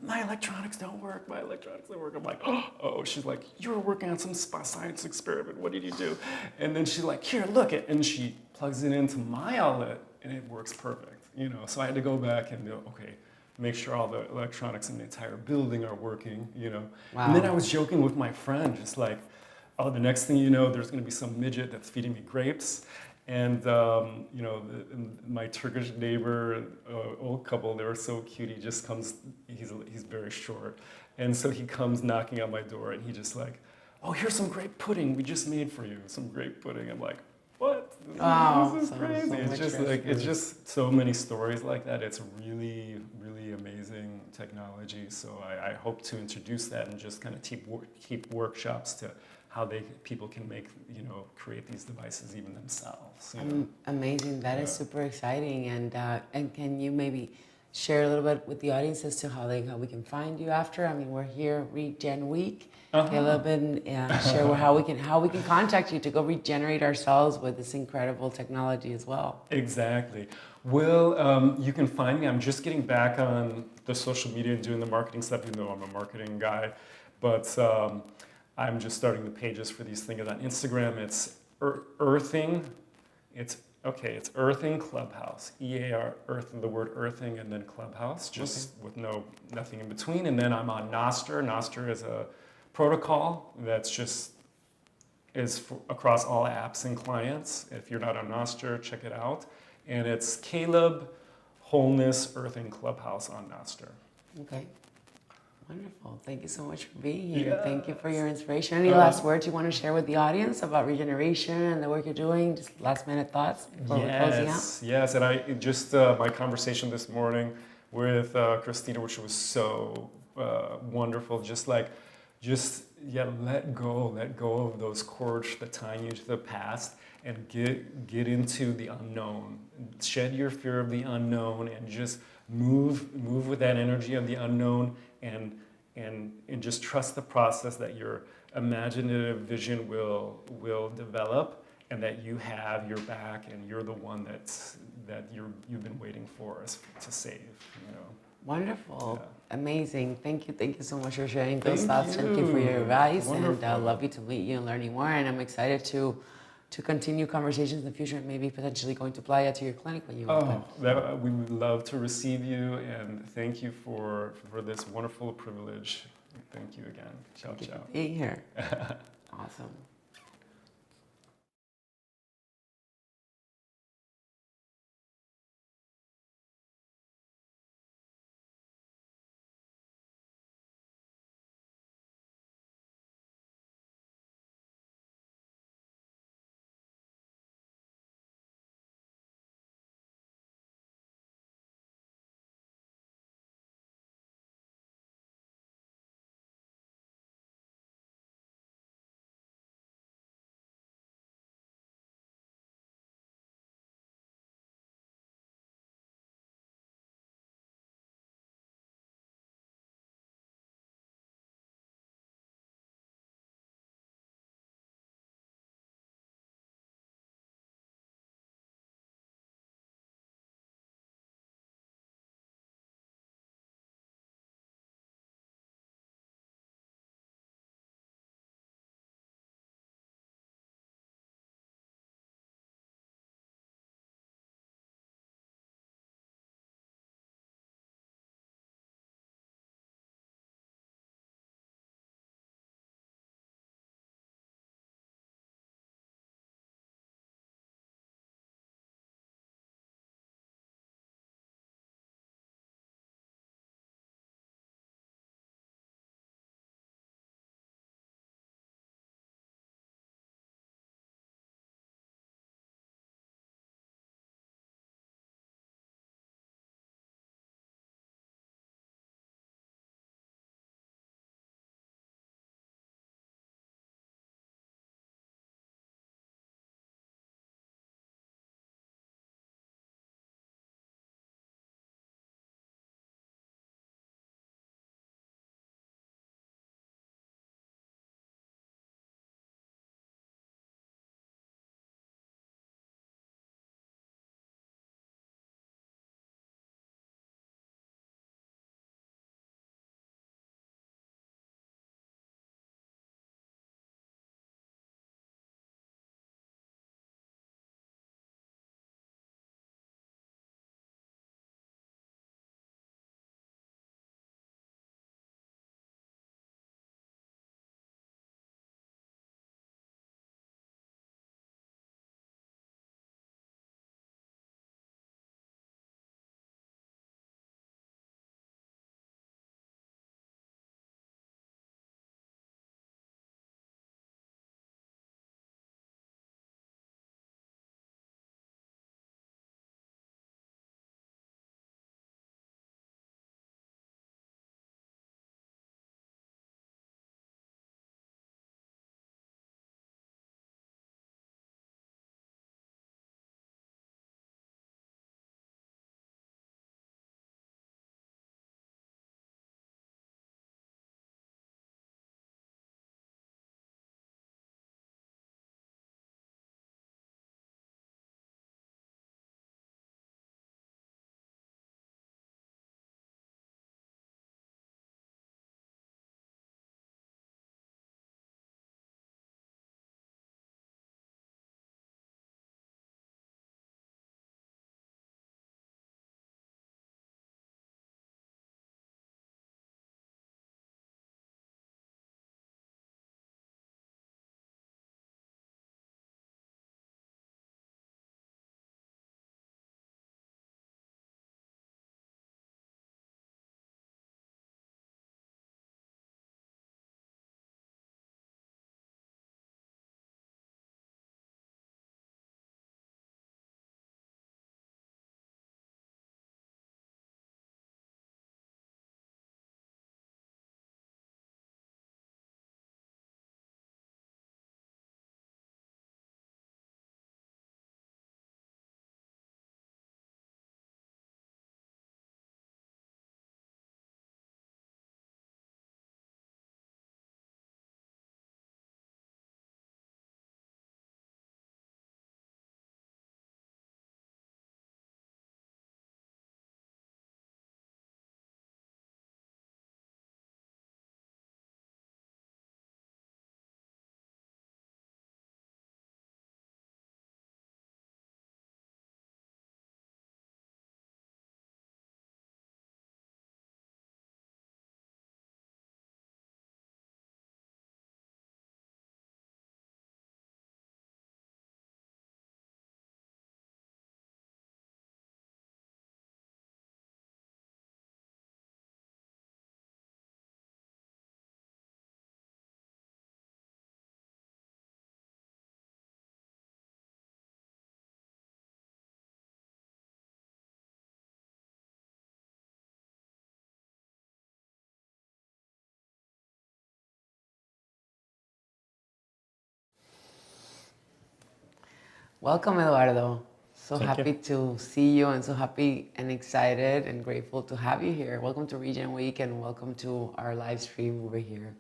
My electronics don't work. My electronics don't work. I'm like, oh. She's like, you were working on some science experiment. What did you do? And then she's like, here, look it. And she plugs it into my outlet, and it works perfect. You know, so I had to go back and go, okay, make sure all the electronics in the entire building are working. You know. Wow. And then I was joking with my friend, just like, oh, the next thing you know, there's going to be some midget that's feeding me grapes. And, you know, my Turkish neighbor, old couple, they were so cute. He just comes, he's very short. And so he comes knocking on my door, and he just like, oh, here's some grape pudding we just made for you. Some grape pudding. I'm like, what? This is crazy. It's just so many stories like that. It's really, really amazing technology. So I hope to introduce that and just kind of keep workshops to how people can create these devices even themselves. You know? Amazing. That is super exciting. And can you maybe share a little bit with the audience as to how we can find you after? I mean, we're here RegenWeek. A little bit, share how we can contact you to go regenerate ourselves with this incredible technology as well. Exactly. Well, you can find me. I'm just getting back on the social media and doing the marketing stuff, even though I'm a marketing guy. But I'm just starting the pages for these things on Instagram. It's earthing. It's Okay, it's Earthing Clubhouse. EAR, Earth, the word earthing, and then Clubhouse, just with nothing in between. And then I'm on Nostr. Nostr is a protocol that's just across all apps and clients. If you're not on Nostr, check it out. And it's Caleb Wholeness Earthing Clubhouse on Nostr. Okay. Wonderful. Thank you so much for being here. Thank you for your inspiration. Any last words you want to share with the audience about regeneration and the work you're doing? Just last minute thoughts before we're closing out? Yes. And I just, my conversation this morning with Christina, which was so wonderful, let go of those cords that tie you to the past and get into the unknown. Shed your fear of the unknown and just move with that energy of the unknown and just trust the process that your imaginative vision will develop and that you have your back and you're the one that you've been waiting for us to save, you know. Wonderful. Yeah. Amazing. Thank you so much for sharing those thoughts. Thank Thank you for your advice. Wonderful. And lovely to meet you and learning more. And I'm excited to continue conversations in the future and maybe potentially going to Playa to your clinic when you open. We would love to receive you and thank you for this wonderful privilege. Thank you again. Ciao, Thank you ciao. for being here. Awesome. Welcome, Eduardo. So Thank happy you. to see you and so happy and excited and grateful to have you here. Welcome to Regen Week and welcome to our live stream over here.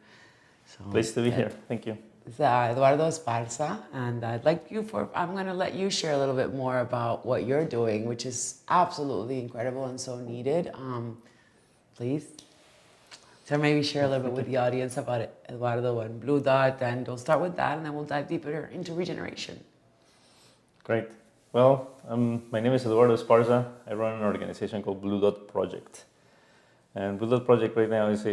So, Pleased to be here. Thank you. It's Eduardo Esparza, and I'm going to let you share a little bit more about what you're doing, which is absolutely incredible and so needed. Please. So maybe share a little bit with the audience about it, Eduardo and Blue Dot, and we'll start with that, and then we'll dive deeper into regeneration. Great. Well, my name is Eduardo Esparza. I run an organization called Blue Dot Project. And Blue Dot Project right now is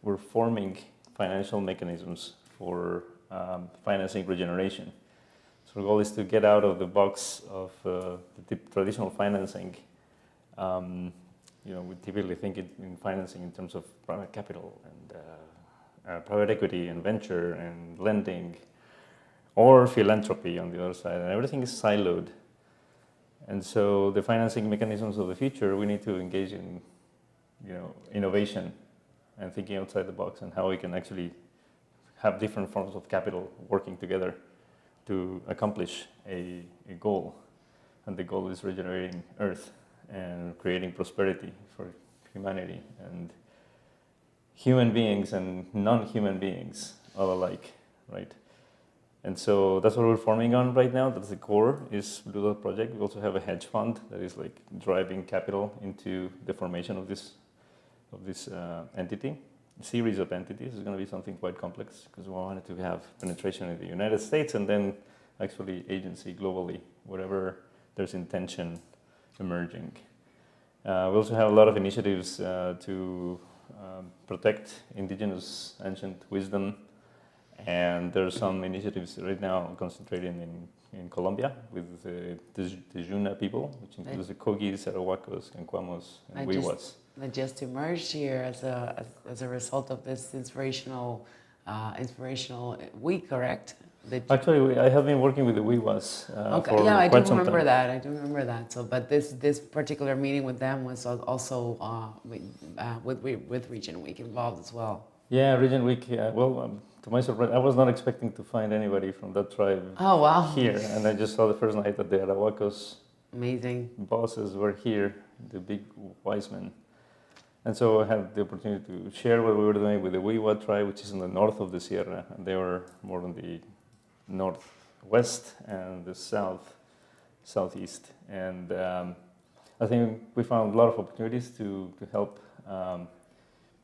we're forming financial mechanisms for financing regeneration. So our goal is to get out of the box of the traditional financing. We typically think in financing in terms of private capital and private equity and venture and lending, or philanthropy on the other side, and everything is siloed. And so the financing mechanisms of the future, we need to engage in, innovation and thinking outside the box and how we can actually have different forms of capital working together to accomplish a goal. And the goal is regenerating Earth and creating prosperity for humanity and human beings and non-human beings all alike, right? And so that's what we're forming on right now. That's the core, is Blue Dot Project. We also have a hedge fund that is like driving capital into the formation of this entity. A series of entities is going to be something quite complex because we wanted to have penetration in the United States and then actually agency globally, wherever there's intention emerging. We also have a lot of initiatives to protect indigenous ancient wisdom. And there are some initiatives right now concentrating in Colombia with the Yuna people, which includes the Kogis, Arahuacos, Cancuamos, and Wiwas. That just emerged here as a result of this inspirational week, correct? Actually, I have been working with the Wiwas okay. for yeah, I quite do some remember time. that. I do remember that. So, but this particular meeting with them was also with Region Week involved as well. Yeah, RegenWeek. To my surprise, I was not expecting to find anybody from that tribe here, and I just saw the first night that the Arahuacos amazing bosses were here, the big wise men. And so I had the opportunity to share what we were doing with the Wiwa tribe, which is in the north of the Sierra, and they were more in the northwest and the southeast. And I think we found a lot of opportunities to help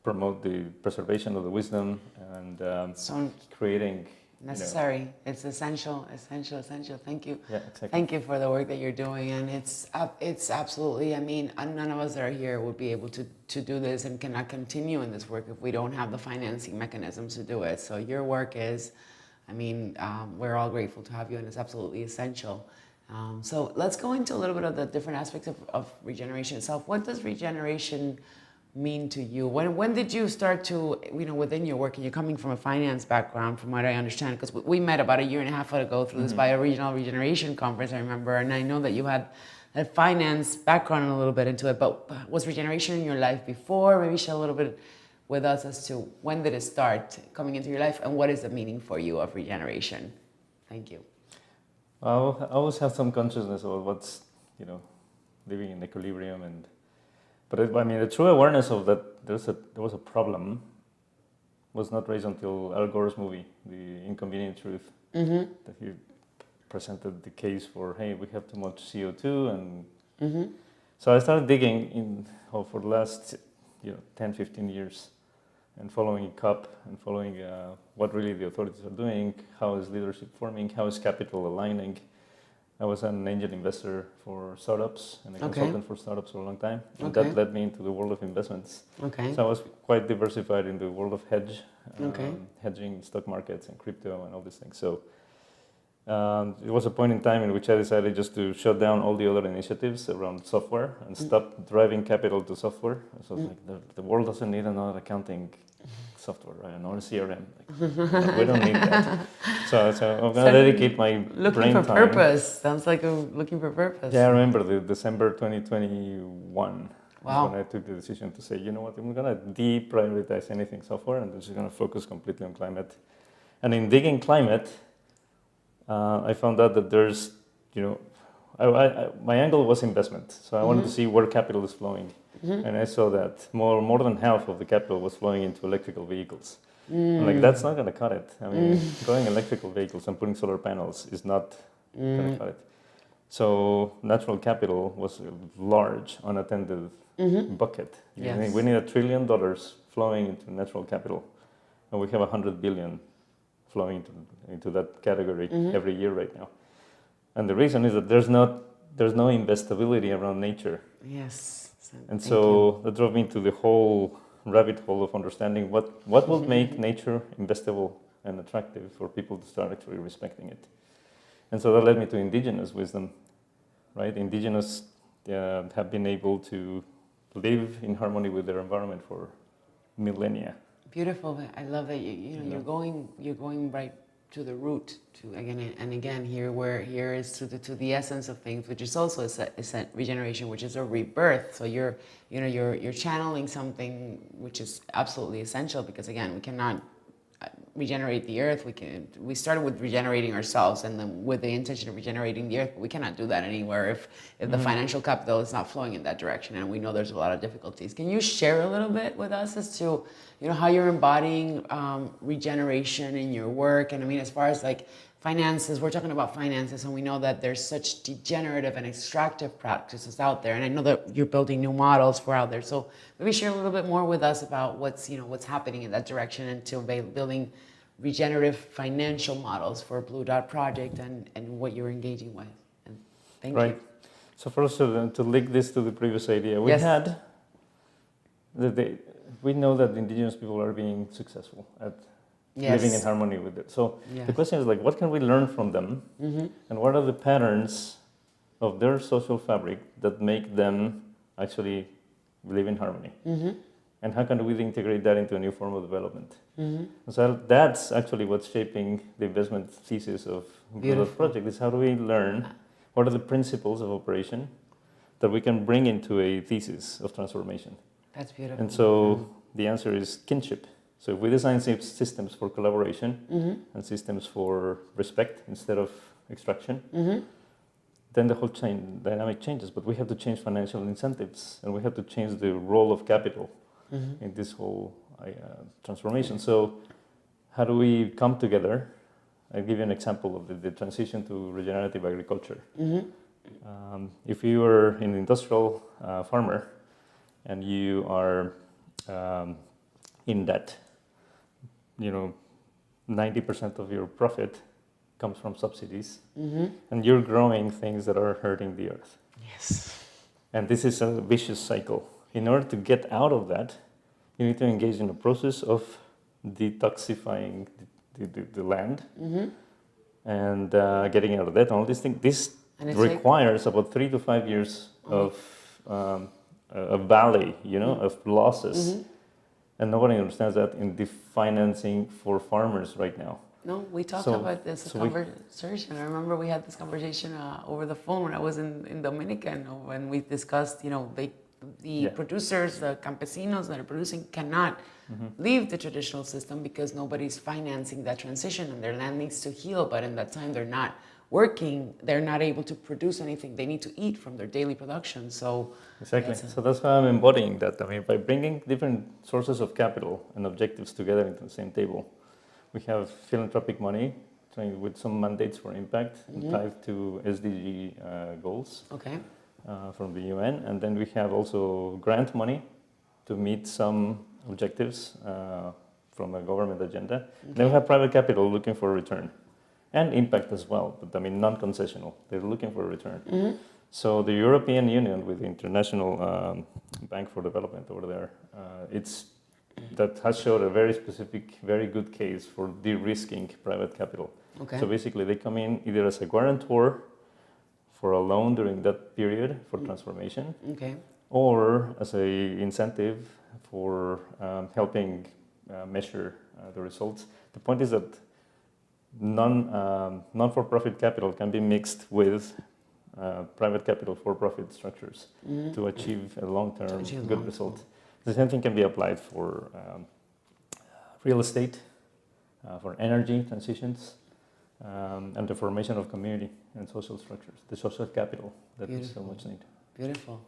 promote the preservation of the wisdom and creating necessary. It's essential. Thank you. Yeah, exactly. Thank you for the work that you're doing, and it's absolutely. I mean, none of us that are here would be able to do this and cannot continue in this work if we don't have the financing mechanisms to do it. So your work is, we're all grateful to have you, and it's absolutely essential. So let's go into a little bit of the different aspects of regeneration itself. What does regeneration mean to you? When did you start to, within your work, and you're coming from a finance background, from what I understand, because we met about a year and a half ago through this bioregional regeneration conference, I remember, and I know that you had a finance background a little bit into it, but was regeneration in your life before? Maybe share a little bit with us as to when did it start coming into your life, and what is the meaning for you of regeneration? Thank you. Well, I always have some consciousness about what's, living in equilibrium But the true awareness of that there was a problem was not raised until Al Gore's movie, The Inconvenient Truth, that he presented the case for, hey, we have too much CO2, and so I started digging for the last 10, 15 years, and following COP and following what really the authorities are doing, how is leadership forming, how is capital aligning. I was an angel investor for startups and a consultant for startups for a long time. And that led me into the world of investments. Okay. So I was quite diversified in the world of hedging stock markets and crypto and all these things. So it was a point in time in which I decided just to shut down all the other initiatives around software and stop driving capital to software. So like the world doesn't need another accounting software, right? Another CRM. We don't need that. So I'm going to dedicate my brain time. Looking for purpose. Sounds like looking for purpose. Yeah, I remember the December 2021. Wow. When I took the decision to say, you know what, I'm going to deprioritize anything software and I'm just going to focus completely on climate. And in digging climate, I found out that there's, you know, my angle was investment, so I wanted to see where capital is flowing, and I saw that more than half of the capital was flowing into electrical vehicles. I'm like, that's not going to cut it. I mean, going electrical vehicles and putting solar panels is not going to cut it. So natural capital was a large unattended bucket. Yes. We need $1 trillion flowing into natural capital, and we have 100 billion flowing into that category every year right now. And the reason is that there's no investability around nature. Yes. And so that drove me into the whole rabbit hole of understanding what will make nature investable and attractive for people to start actually respecting it. And so that led me to indigenous wisdom, right? Indigenous have been able to live in harmony with their environment for millennia. Beautiful. I love that you're going right to the root, to again and again here is to the essence of things, which is also a regeneration, which is a rebirth. So you're channeling something which is absolutely essential, because again, we cannot regenerate the earth. We started with regenerating ourselves, and then with the intention of regenerating the earth, but we cannot do that anywhere if the financial capital is not flowing in that direction, and we know there's a lot of difficulties. Can you share a little bit with us as to how you're embodying regeneration in your work? And I mean, as far as like finances, we're talking about finances, and we know that there's such degenerative and extractive practices out there, and I know that you're building new models for out there. So maybe share a little bit more with us about what's happening in that direction, and to building regenerative financial models for Blue Dot Project and what you're engaging with. And thank you. So first, to link this to the previous idea, we know that indigenous people are being successful at living in harmony with it. So the question is like, what can we learn from them, and what are the patterns of their social fabric that make them actually live in harmony? And how can we integrate that into a new form of development? So that's actually what's shaping the investment thesis of the project, is how do we learn what are the principles of operation that we can bring into a thesis of transformation. That's beautiful. And so the answer is kinship. So if we design systems for collaboration and systems for respect instead of extraction, then the whole dynamic changes. But we have to change financial incentives, and we have to change the role of capital in this whole transformation. So how do we come together? I'll give you an example of the transition to regenerative agriculture. If you are an industrial farmer and you are in debt, 90% of your profit comes from subsidies, and you're growing things that are hurting the earth. Yes. And this is a vicious cycle. In order to get out of that, you need to engage in a process of detoxifying the land and getting out of that. All these things. This requires about 3 to 5 years of a valley, of losses. And nobody understands that in the financing for farmers right now. No, we talked about this conversation. I remember we had this conversation over the phone when I was in Dominican, when we discussed, the producers, the campesinos that are producing cannot leave the traditional system because nobody's financing that transition, and their land needs to heal. But in that time, they're not working. They're not able to produce anything. They need to eat from their daily production. So exactly. So that's why I'm embodying that. I mean, by bringing different sources of capital and objectives together into the same table, we have philanthropic money with some mandates for impact tied to SDG goals from the UN. And then we have also grant money to meet some objectives from a government agenda. Then we have private capital looking for a return and impact as well, but I mean non-concessional. They're looking for a return. So the European Union with the International Bank for Development over there, that has showed a very specific, very good case for de-risking private capital. So basically they come in either as a guarantor for a loan during that period for transformation, or as an incentive for helping measure the results. The point is that non-for-profit capital can be mixed with private capital for-profit structures to achieve a long-term good result. The same thing can be applied for real estate, for energy transitions, and the formation of community and social structures, the social capital that we so much need. Beautiful.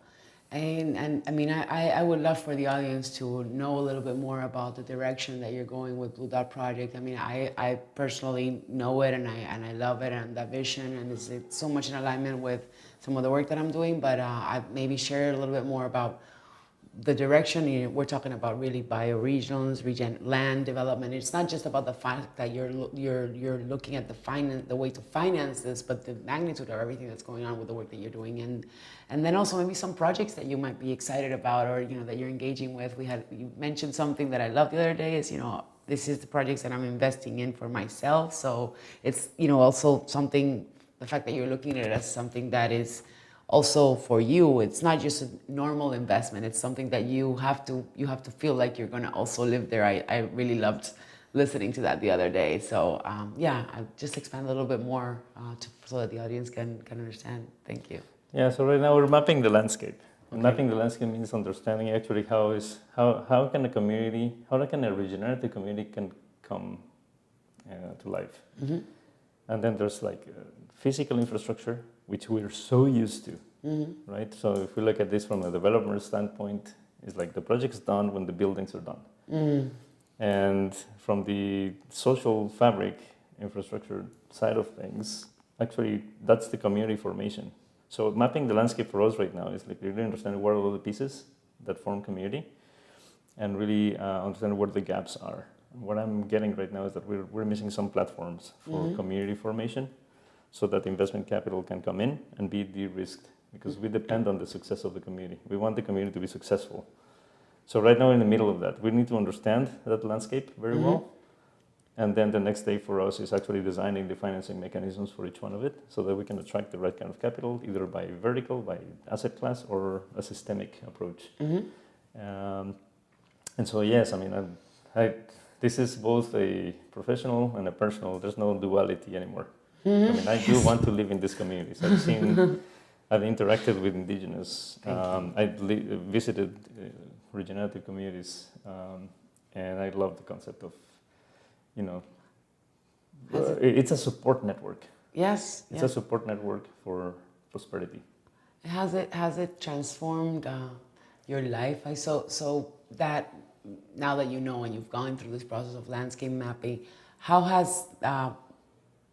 And I mean, I would love for the audience to know a little bit more about the direction that you're going with Blue Dot Project. I mean, I personally know it and I love it and that vision, and it's so much in alignment with some of the work that I'm doing, but I maybe share a little bit more about the direction. We're talking about really bioregionals, land development. It's not just about the fact that you're looking at the way to finance this, but the magnitude of everything that's going on with the work that you're doing, and then also maybe some projects that you might be excited about, or that you're engaging with. You mentioned something that I loved the other day. Is this is the projects that I'm investing in for myself. So it's also something. The fact that you're looking at it as something that is also for you, it's not just a normal investment. It's something that you have to feel like you're going to also live there. I really loved listening to that the other day. So yeah, I'll just expand a little bit more so that the audience can understand. Thank you. Yeah, so right now we're mapping the landscape. And mapping the landscape means understanding actually how can a regenerative community can come to life. Mm-hmm. And then there's like physical infrastructure, which we're so used to, mm-hmm. right? So if we look at this from a developer standpoint, it's like the project's done when the buildings are done. Mm. And from the social fabric infrastructure side of things, actually that's the community formation. So mapping the landscape for us right now is like really understanding what are all the pieces that form community, and really understanding where the gaps are. What I'm getting right now is that we're missing some platforms for mm-hmm. community formation, so that investment capital can come in and be de-risked, because we depend on the success of the community. We want the community to be successful. So right now in the middle of that, we need to understand that landscape very mm-hmm. well. And then the next day for us is actually designing the financing mechanisms for each one of it, so that we can attract the right kind of capital, either by vertical, by asset class, or a systemic approach. Mm-hmm. And so yes, I mean, this is both a professional and a personal. There's no duality anymore. I mean, I do want to live in these communities. I've interacted with indigenous. I visited regenerative communities, and I love the concept of, it's a support network. Yes, it's a support network for prosperity. Has it transformed your life? So that now that you know and you've gone through this process of landscape mapping, how has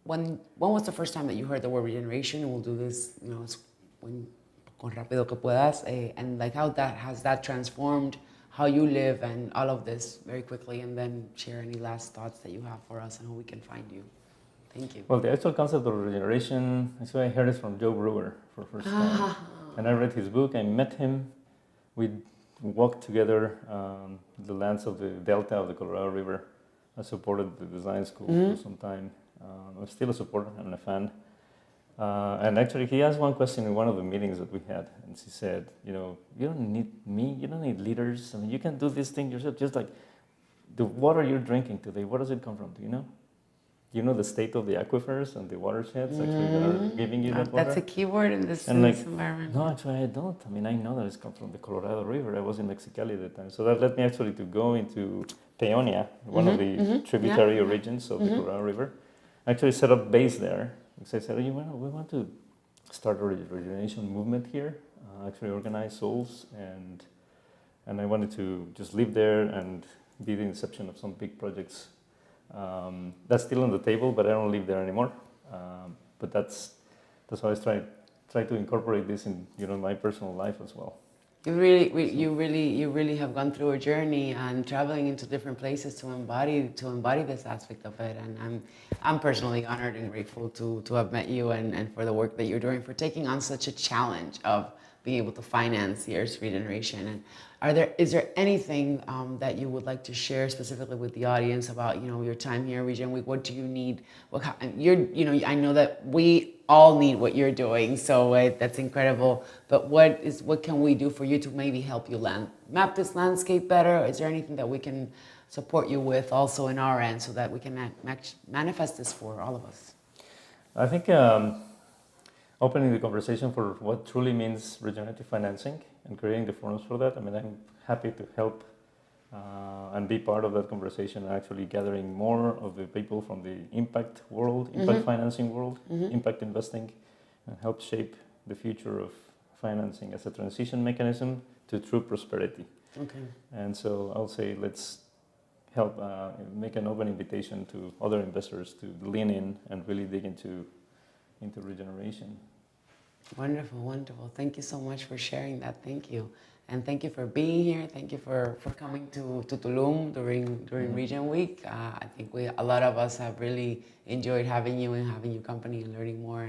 when was the first time that you heard the word regeneration? And we'll do this, con rápido que puedas, and like how has that transformed how you live and all of this very quickly, and then share any last thoughts that you have for us and how we can find you. Thank you. Well, the actual concept of regeneration, I heard it from Joe Brewer for the first time. And I read his book, I met him, we walked together the lands of the delta of the Colorado River. I supported the design school for some time. I'm still a supporter, I'm a fan. And actually he asked one question in one of the meetings that we had, and he said, you don't need me, you don't need leaders. I mean, you can do this thing yourself, just like the water you're drinking today, where does it come from, do you know? You know the state of the aquifers and the watersheds actually that are giving you that water? That's a key word in this environment. No, actually I don't. I mean, I know that it's come from the Colorado River. I was in Mexicali at the time. So that led me actually to go into Peonia, one of the tributary regions of the Colorado River. I actually set up base there. Because I said, we want to start a regeneration movement here, actually organize souls, and I wanted to just live there and be the inception of some big projects. That's still on the table, but I don't live there anymore. But that's how I try to incorporate this in my personal life as well. You really have gone through a journey and traveling into different places to embody this aspect of it. And I'm personally honored and grateful to have met you and for the work that you're doing, for taking on such a challenge of being able to finance the Earth's regeneration. And is there anything that you would like to share specifically with the audience about your time here at RegenWeek? What do you need? I know that we all need what you're doing, so that's incredible. But what can we do for you to maybe help you map this landscape better? Is there anything that we can support you with also in our end, so that we can manifest this for all of us? I think opening the conversation for what truly means regenerative financing and creating the forums for that. I mean, I'm happy to help and be part of that conversation, and actually gathering more of the people from the impact world, impact financing world, impact investing, and help shape the future of financing as a transition mechanism to true prosperity. Okay. And so I'll say let's help make an open invitation to other investors to lean in and really dig into regeneration. Wonderful, wonderful. Thank you so much for sharing that. Thank you. And thank you for being here. Thank you for coming to Tulum during Regen Week. I think a lot of us have really enjoyed having you and having your company and learning more.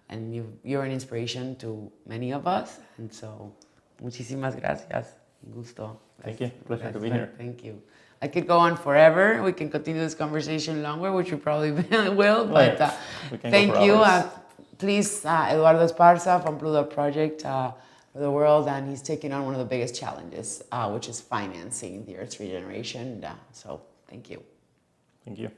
And you're an inspiration to many of us. And so, muchísimas gracias. Un gusto. Thank you. Pleasure to be here. Thank you. I could go on forever. We can continue this conversation longer, which we probably will. But thank you. Please, Eduardo Esparza from Blue Dot Project for the world, and he's taking on one of the biggest challenges, which is financing the Earth's regeneration. So thank you. Thank you.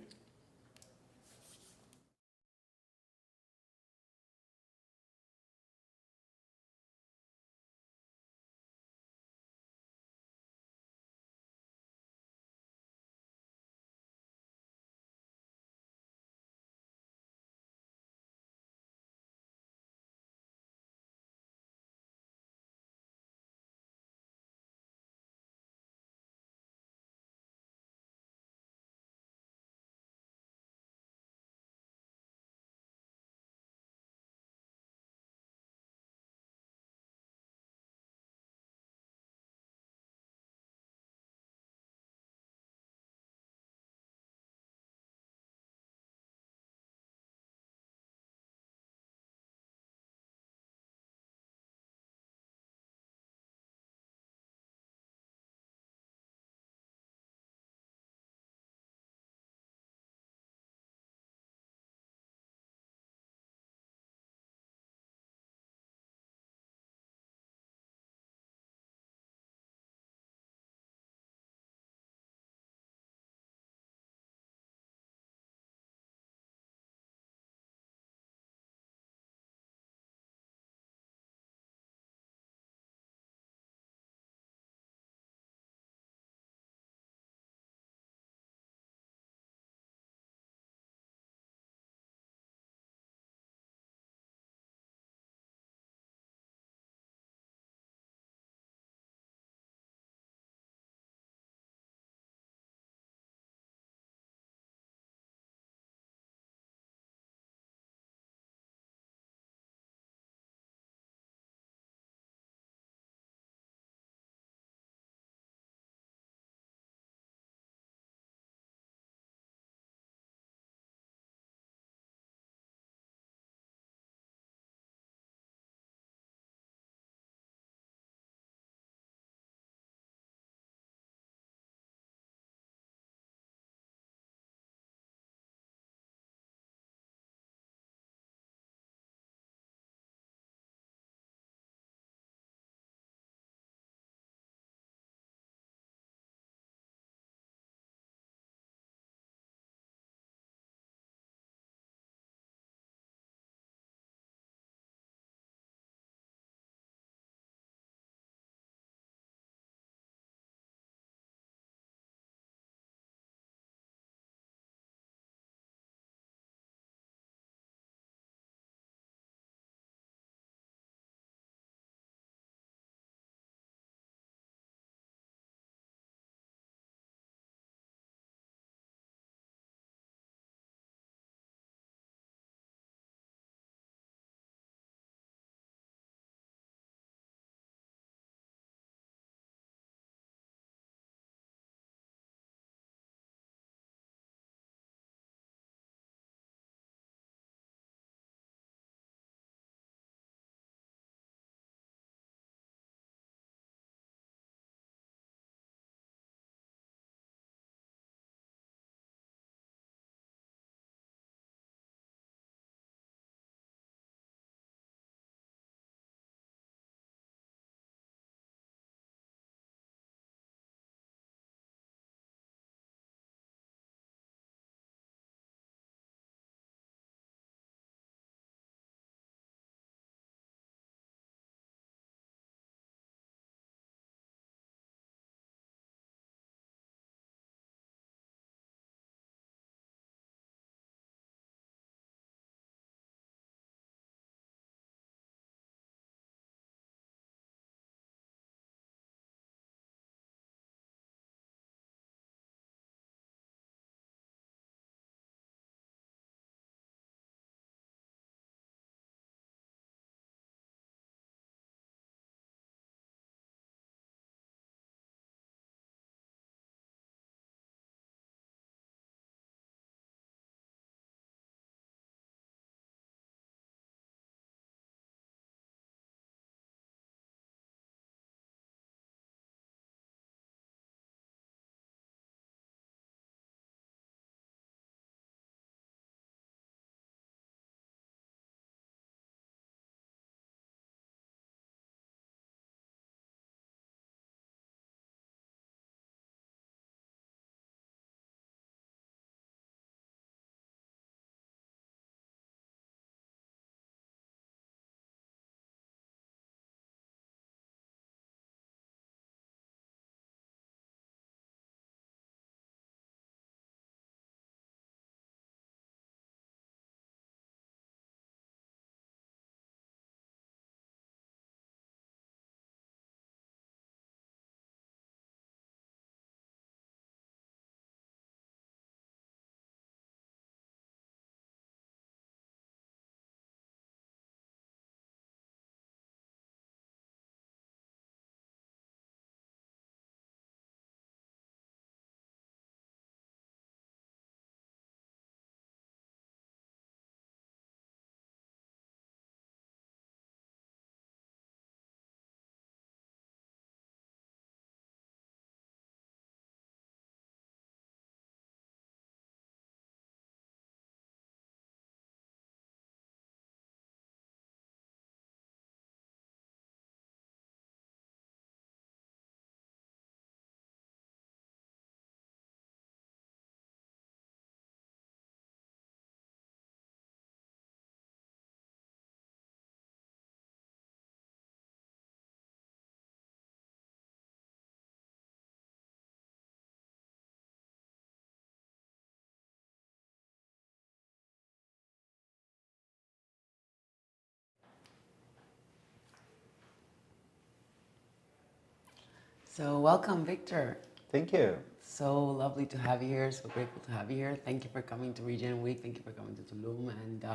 So welcome, Victor. Thank you. So lovely to have you here. So grateful to have you here. Thank you for coming to Regen Week. Thank you for coming to Tulum and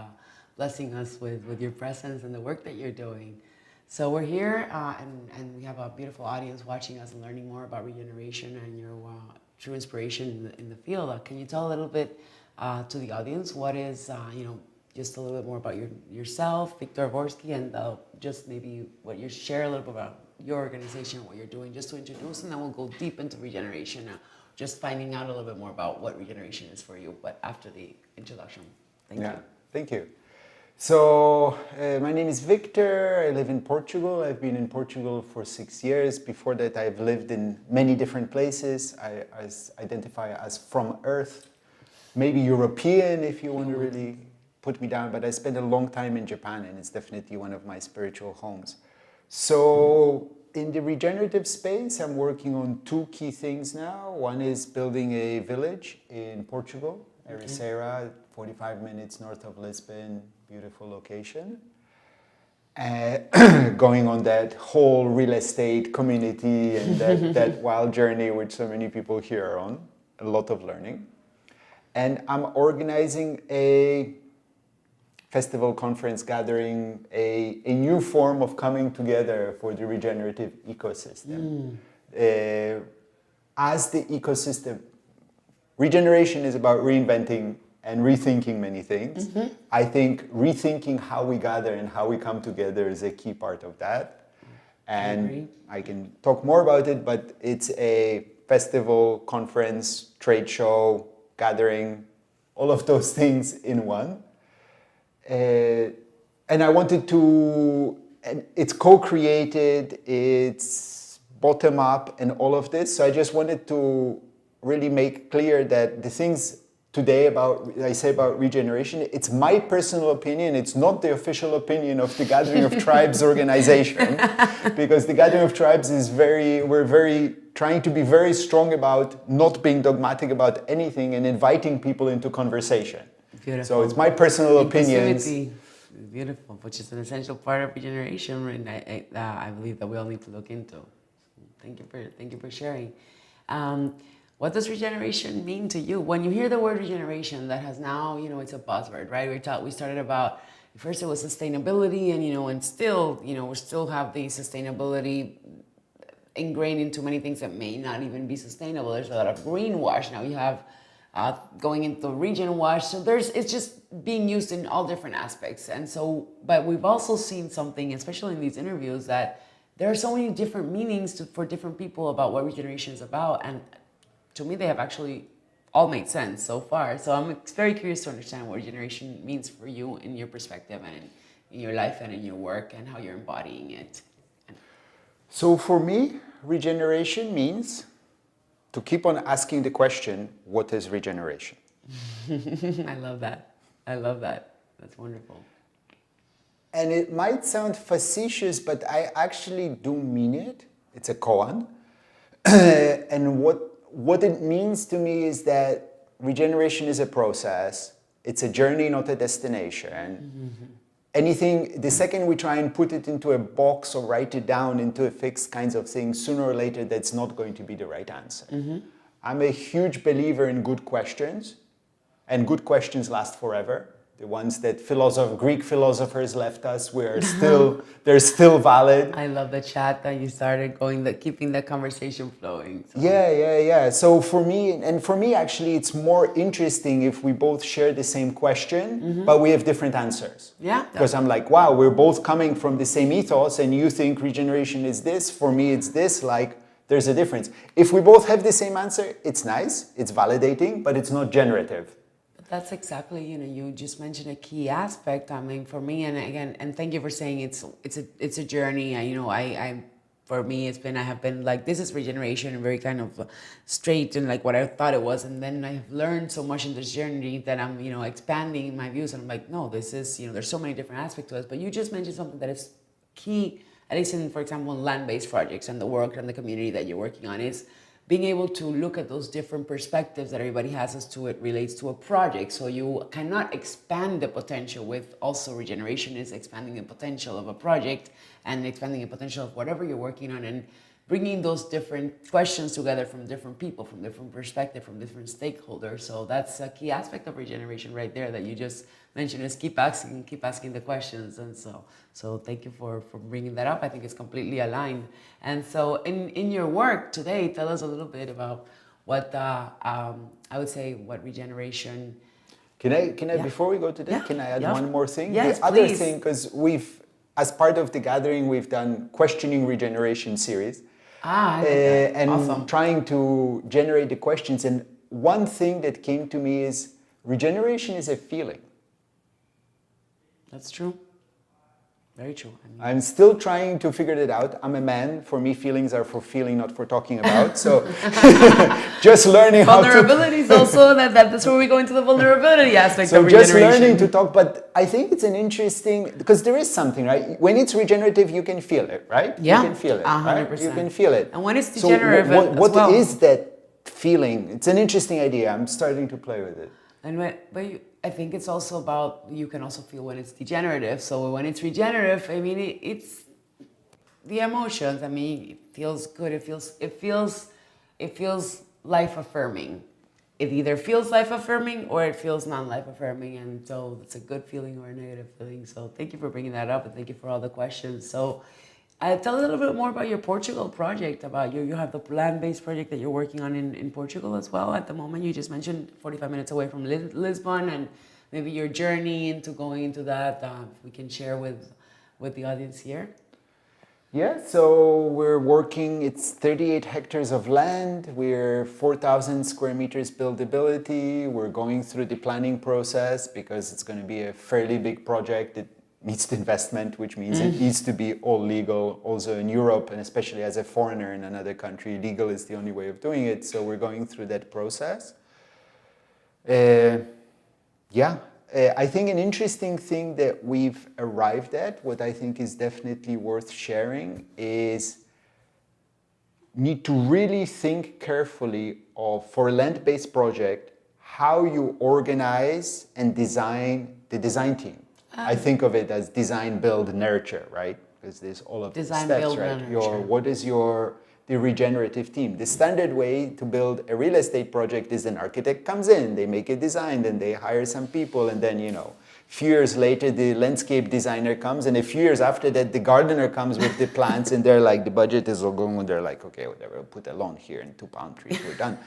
blessing us with your presence and the work that you're doing. So we're here and we have a beautiful audience watching us and learning more about regeneration and your true inspiration in the field. Can you tell a little bit to the audience what is, just a little bit more about yourself, Victor Vorsky, and just maybe what you share a little bit about your organization, what you're doing, just to introduce, and then we'll go deep into regeneration, just finding out a little bit more about what regeneration is for you, but after the introduction. Thank you. Thank you. So my name is Victor. I live in Portugal. I've been in Portugal for 6 years. Before that, I've lived in many different places. I identify as from Earth, maybe European if you want to really put me down, but I spent a long time in Japan and it's definitely one of my spiritual homes. So in the regenerative space, I'm working on two key things now. One is building a village in Portugal, Ericeira, 45 minutes north of Lisbon, beautiful location. Going on that whole real estate community and that wild journey which so many people here are on, a lot of learning. And I'm organizing a festival conference gathering, a new form of coming together for the regenerative ecosystem. As the ecosystem, regeneration is about reinventing and rethinking many things. I think rethinking how we gather and how we come together is a key part of that. And I can talk more about it, but it's a festival, conference, trade show, gathering, all of those things in one. And I wanted to, and it's co-created, it's bottom up and all of this. So I just wanted to really make clear that the things today I say about regeneration, it's my personal opinion. It's not the official opinion of the Gathering of Tribes organization, because the Gathering of Tribes is we're trying to be very strong about not being dogmatic about anything and inviting people into conversation. Beautiful. So it's my personal opinions. Beautiful, which is an essential part of regeneration, and I believe that we all need to look into. Thank you for sharing. What does regeneration mean to you? When you hear the word regeneration, that has now, it's a buzzword, right? We started about, first it was sustainability, and still, we still have the sustainability ingrained into many things that may not even be sustainable. There's a lot of greenwash. Now you have going into regen wash. So it's just being used in all different aspects. And so, but we've also seen something, especially in these interviews, that there are so many different meanings for different people about what regeneration is about. And to me, they have actually all made sense so far. So I'm very curious to understand what regeneration means for you in your perspective and in your life and in your work and how you're embodying it. So for me, regeneration means to keep on asking the question, what is regeneration? I love that. That's wonderful. And it might sound facetious, but I actually do mean it. It's a koan. And what it means to me is that regeneration is a process. It's a journey, not a destination. Anything, the second we try and put it into a box or write it down into a fixed kinds of thing, sooner or later, that's not going to be the right answer. I'm a huge believer in good questions, and good questions last forever. The ones that Greek philosophers left us, they're still valid. I love the chat that you started keeping the conversation flowing. So. Yeah. So for me, actually, it's more interesting if we both share the same question, but we have different answers. Yeah. Because I'm like, wow, we're both coming from the same ethos, and you think regeneration is this, for me it's this, there's a difference. If we both have the same answer, it's nice, it's validating, but it's not generative. That's exactly, you just mentioned a key aspect. I mean, for me, and again, and thank you for saying it's a journey. For me, I have been like, this is regeneration, very kind of straight and like what I thought it was. And then I have learned so much in this journey that I'm, expanding my views. And I'm like, no, this is, there's so many different aspects to it. But you just mentioned something that is key, at least in, for example, in land-based projects and the work and the community that you're working on, is being able to look at those different perspectives that everybody has as to it relates to a project. So you cannot expand the potential with also regeneration is expanding the potential of a project and expanding the potential of whatever you're working on. And bringing those different questions together from different people, from different perspectives, from different stakeholders. So that's a key aspect of regeneration right there that you just mentioned, is keep asking the questions. And so thank you for bringing that up. I think it's completely aligned. And so in your work today, tell us a little bit about what I would say what regeneration. Can I Yeah. before we go to that, Yeah. can I add Yeah. one more thing? Yes, The other please. thing, because as part of the gathering, we've done questioning regeneration series. I like that. And Awesome. trying to generate the questions. And one thing that came to me is regeneration is a feeling. That's true. Very true. I mean, I'm still trying to figure it out. I'm a man. For me, feelings are for feeling, not for talking about. So just learning how to... vulnerability is also that's where we go into the vulnerability aspect So of just regeneration. learning to talk, but I think it's an interesting, because there is something, right? When it's regenerative, you can feel it, right? Yeah, You can feel it, right? 100%. You can feel it. And when it's So degenerative what as well. is that feeling? It's an interesting idea. I'm starting to play with it. And I think it's also about, you can also feel when it's degenerative. So when it's regenerative, I mean, it's the emotions. I mean, it feels good. It feels life affirming. It either feels life affirming or it feels non-life affirming. And so it's a good feeling or a negative feeling. So thank you for bringing that up, and thank you for all the questions. So tell us a little bit more about your Portugal project. About you have the land-based project that you're working on in Portugal as well at the moment. You just mentioned 45 minutes away from Lisbon, and maybe your journey into going into that. We can share with the audience here. Yeah, so we're working, it's 38 hectares of land, we're 4,000 square meters buildability, we're going through the planning process because it's going to be a fairly big project. It needs the investment, which means it needs to be all legal. Also in Europe, and especially as a foreigner in another country, legal is the only way of doing it. So we're going through that process. I think an interesting thing that we've arrived at, what I think is definitely worth sharing, is need to really think carefully of, for a land-based project, how you organize and design the design team. I think of it as design, build, nurture, right? Because there's all of these Design, steps, build, right? and nurture. What is the regenerative team? The standard way to build a real estate project is an architect comes in, they make a design, then they hire some people, and then, a few years later, the landscape designer comes, and a few years after that, the gardener comes with the plants, and they're like, the budget is all going, and they're like, okay, whatever, we'll put a lawn here and 2 palm trees, we're done.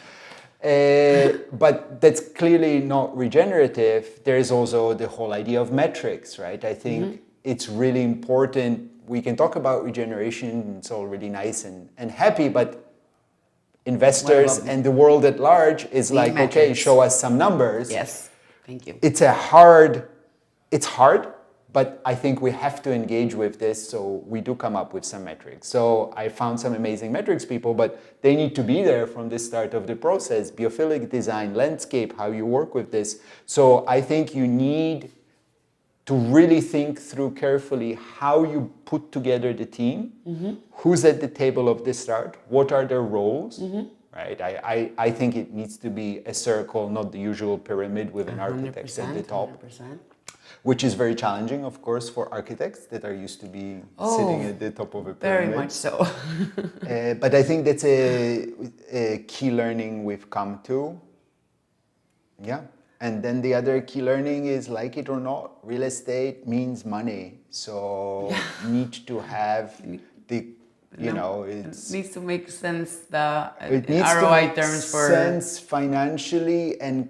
But that's clearly not regenerative. There is also the whole idea of metrics, right? I think it's really important. We can talk about regeneration, it's all really nice and happy, but investors and the world at large is like, metrics. okay, show us some numbers. Yes, thank you. It's hard, but I think we have to engage with this, so we do come up with some metrics. So I found some amazing metrics people, but they need to be there from the start of the process. Biophilic design, landscape, how you work with this. So I think you need to really think through carefully how you put together the team, who's at the table of the start, what are their roles, right? I think it needs to be a circle, not the usual pyramid with an architect at the top. 100%. Which is very challenging, of course, for architects that are used to be sitting at the top of a pyramid. Very much so. But I think that's a key learning we've come to. Yeah. And then the other key learning is, like it or not, real estate means money. So need to have the, it needs to make sense, the it needs ROI to make terms for sense financially, and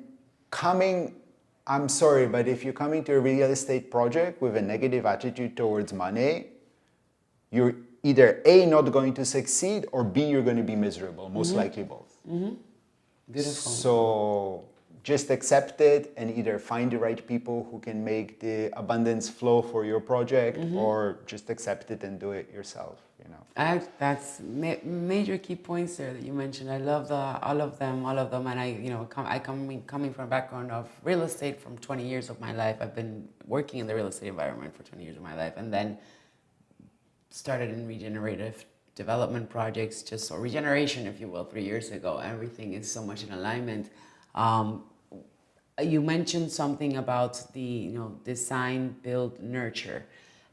I'm sorry, but if you're coming to a real estate project with a negative attitude towards money, you're either A, not going to succeed, or B, you're going to be miserable, most likely both. Beautiful. So just accept it and either find the right people who can make the abundance flow for your project, or just accept it and do it yourself. That's major key points there that you mentioned. I love all of them, and coming from a background of real estate from 20 years of my life. I've been working in the real estate environment for 20 years of my life, and then started in regenerative development projects, or regeneration, if you will, 3 years ago. Everything is so much in alignment. You mentioned something about the design, build, nurture.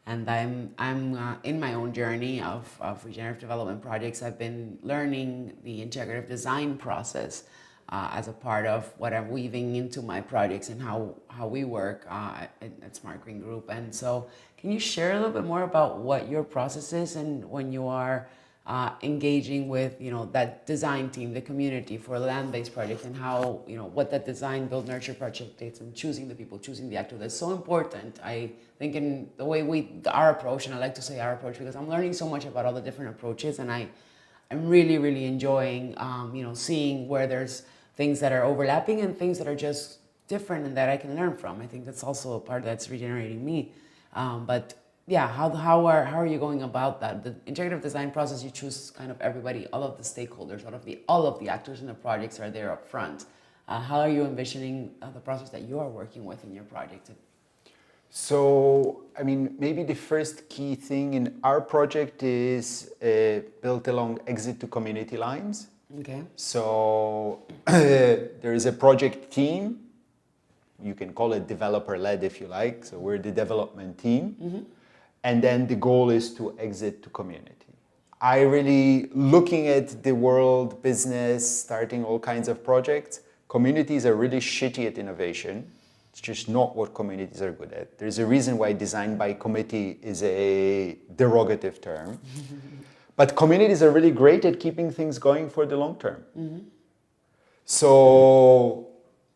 and I'm in my own journey of regenerative development projects. I've been learning the integrative design process as a part of what I'm weaving into my projects and how we work at Smart Green Group. And so, can you share a little bit more about what your process is and when you are engaging with that design team, the community for a land-based project, and how what that design, build, nurture project is, and choosing the people, choosing the actor. That's so important. I think in the way our approach, and I like to say our approach because I'm learning so much about all the different approaches, and I'm really, really enjoying seeing where there's things that are overlapping and things that are just different and that I can learn from. I think that's also a part that's regenerating me. But yeah, how are you going about that? The integrative design process, you choose kind of everybody, all of the stakeholders, all of the actors in the projects are there up front. How are you envisioning the process that you are working with in your project? So, I mean, maybe the first key thing in our project is built along exit to community lines. Okay. So there is a project team. You can call it developer-led if you like. So we're the development team. Mm-hmm. And then the goal is to exit to community. I really, looking at the world, business, starting all kinds of projects, communities are really shitty at innovation. It's just not what communities are good at. There's a reason why design by committee is a derogative term. But communities are really great at keeping things going for the long term. Mm-hmm. So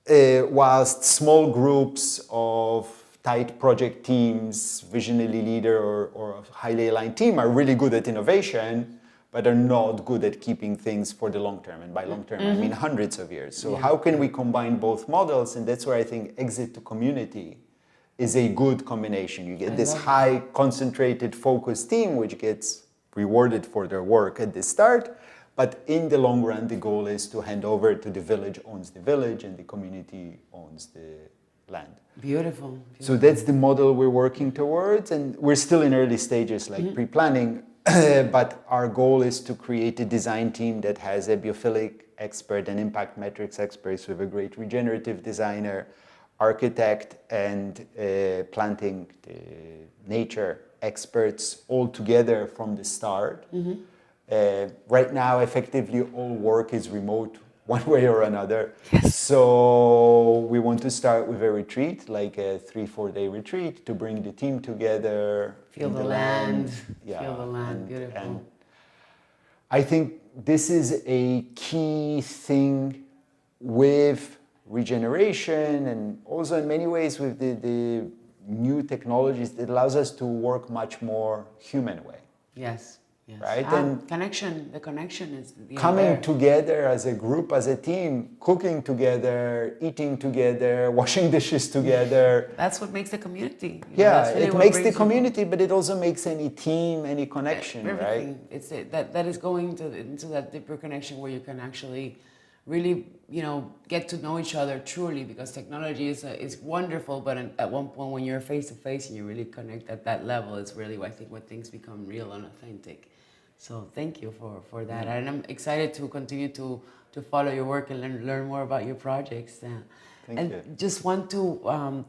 whilst small groups of tight project teams, visionary leader or a highly aligned team are really good at innovation, but are not good at keeping things for the long term. And by long term, I mean hundreds of years. So how can we combine both models? And that's where I think exit to community is a good combination. You get this high concentrated focused team, which gets rewarded for their work at the start. But in the long run, the goal is to hand over to the village owns the village and the community owns the land. Beautiful. So that's the model we're working towards, and we're still in early stages, like pre-planning, but our goal is to create a design team that has a biophilic expert and impact metrics experts with a great regenerative designer, architect, and planting nature experts all together from the start. Right now, effectively, all work is remote one way or another. Yes. So we want to start with a retreat, like a 3-4 day retreat to bring the team together. Feel the land. Yeah. Feel the land, beautiful. And I think this is a key thing with regeneration and also in many ways with the new technologies that allows us to work much more human way. Yes. Yes. Right? And the connection is coming together as a group, as a team, cooking together, eating together, washing dishes together. That's what makes the community. Yeah, really it makes the community, but it also makes any team, any connection, everything. Right? It's that is going into that deeper connection where you can actually really, get to know each other truly, because technology is wonderful, but at one point when you're face to face and you really connect at that level, it's really, I think, when things become real and authentic. So thank you for that, and I'm excited to continue to follow your work and learn more about your projects. Thank you. Just want to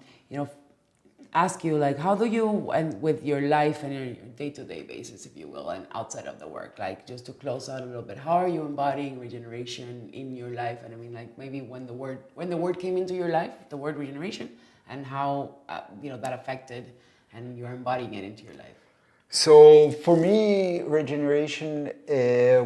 ask you, like, how do you, and with your life and your day-to-day basis, if you will, and outside of the work, like, just to close out a little bit, how are you embodying regeneration in your life? And I mean, like, maybe when the word came into your life, the word regeneration, and how that affected, and you're embodying it into your life. So for me, regeneration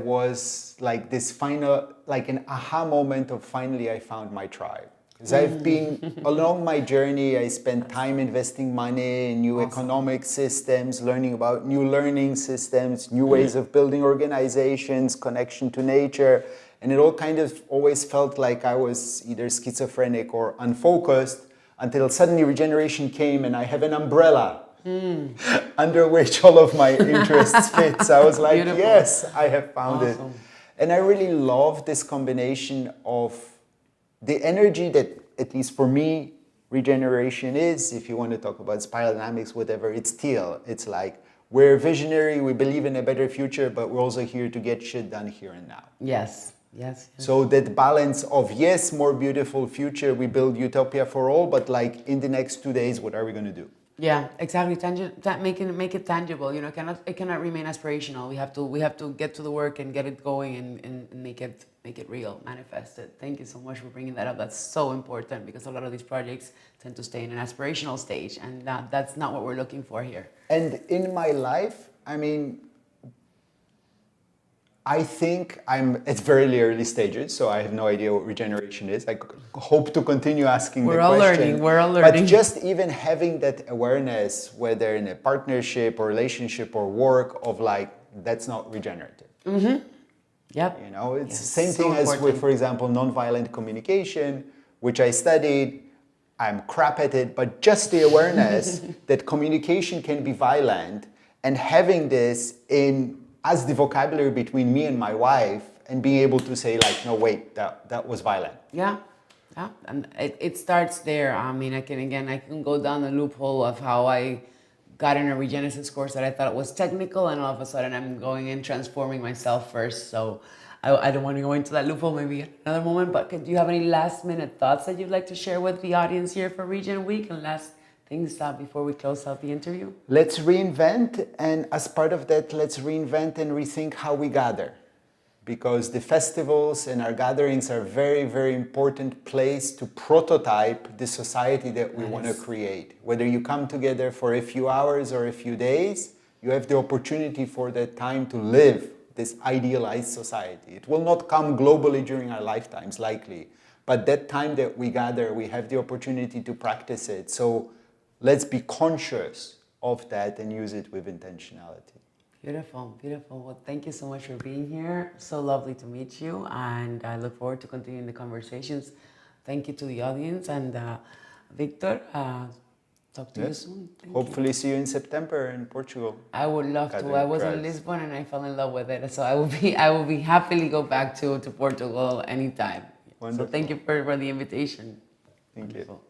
was like this final, like an aha moment of finally I found my tribe. Because I've been, along my journey, I spent time investing money in new economic systems, learning about new learning systems, new ways of building organizations, connection to nature. And it all kind of always felt like I was either schizophrenic or unfocused until suddenly regeneration came and I have an umbrella under which all of my interests fit. So I was like, beautiful. Yes, I have found it. And I really love this combination of the energy that, at least for me, regeneration is. If you want to talk about spiral dynamics, whatever, it's teal. It's like, we're visionary, we believe in a better future, but we're also here to get shit done here and now. Yes. Yes. So that balance of, yes, more beautiful future, we build utopia for all, but like in the next 2 days, what are we going to do? Yeah, exactly. Make it tangible. You know, it cannot remain aspirational. We have to get to the work and get it going and make it real, manifest it. Thank you so much for bringing that up. That's so important because a lot of these projects tend to stay in an aspirational stage, and that's not what we're looking for here. And in my life, I mean, I think it's very early stages, so I have no idea what regeneration is. I hope to continue asking We're the all question. learning. We're all learning. But just even having that awareness, whether in a partnership or relationship or work, of like, that's not regenerative. Yep. You know, it's Yes, the same so thing as with, important. for example, nonviolent communication, which I studied. I'm crap at it, but just the awareness that communication can be violent, and having this as the vocabulary between me and my wife, and being able to say like, no, wait, that was violent. Yeah, yeah, and it starts there. I mean, I can go down the loophole of how I got in a Regenesis course that I thought was technical, and all of a sudden I'm going and transforming myself first. So I don't want to go into that loophole maybe at another moment. But do you have any last minute thoughts that you'd like to share with the audience here for Regen Week, and last things before we close out the interview? Let's reinvent, and as part of that, let's reinvent and rethink how we gather. Because the festivals and our gatherings are very, very important place to prototype the society that we want to create. Whether you come together for a few hours or a few days, you have the opportunity for that time to live this idealized society. It will not come globally during our lifetimes, likely. But that time that we gather, we have the opportunity to practice it. So let's be conscious of that and use it with intentionality. Beautiful, beautiful. Well, thank you so much for being here. So lovely to meet you, and I look forward to continuing the conversations. Thank you to the audience, and Victor, talk to you soon. Thank Hopefully you. see you in September in Portugal. I would love to. Gathering I was in crowds. Lisbon and I fell in love with it. So I will be happily go back to Portugal anytime. Wonderful. So thank you for the invitation. Thank you. Wonderful.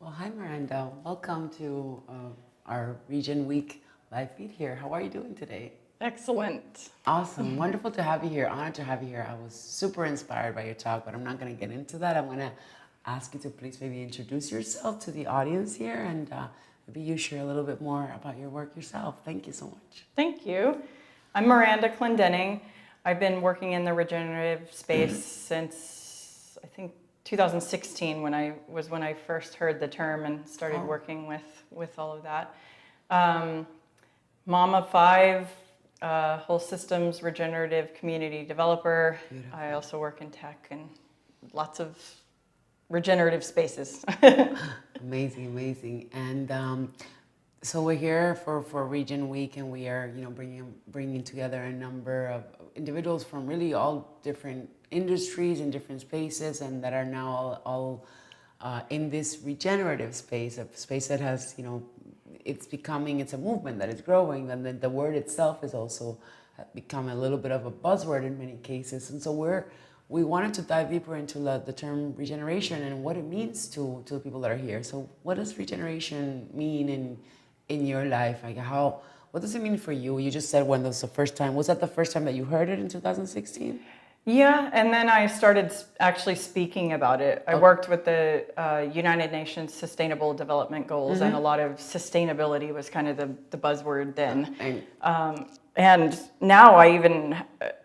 Well, hi, Miranda. Welcome to our Region Week live feed here. How are you doing today? Excellent. Awesome. Wonderful to have you here. Honored to have you here. I was super inspired by your talk, but I'm not going to get into that. I'm going to ask you to please maybe introduce yourself to the audience here, and maybe you share a little bit more about your work yourself. Thank you so much. Thank you. I'm Miranda Clendenning. I've been working in the regenerative space since, I think, 2016 when I first heard the term and started working with all of that. Mom of 5, whole systems regenerative community developer. Beautiful. I also work in tech and lots of regenerative spaces. Amazing, amazing. And so we're here for Region Week, and we are, bringing together a number of individuals from really all different industries and different spaces, and that are now all in this regenerative space, a space that has, it's a movement that is growing, and then the word itself is also become a little bit of a buzzword in many cases. And so we wanted to dive deeper into the term regeneration and what it means to the people that are here. So what does regeneration mean in your life? Like what does it mean for you? You just said when was the first time. Was that the first time that you heard it in 2016? Yeah, and then I started actually speaking about it. I worked with the United Nations Sustainable Development Goals, and a lot of sustainability was kind of the buzzword then. And now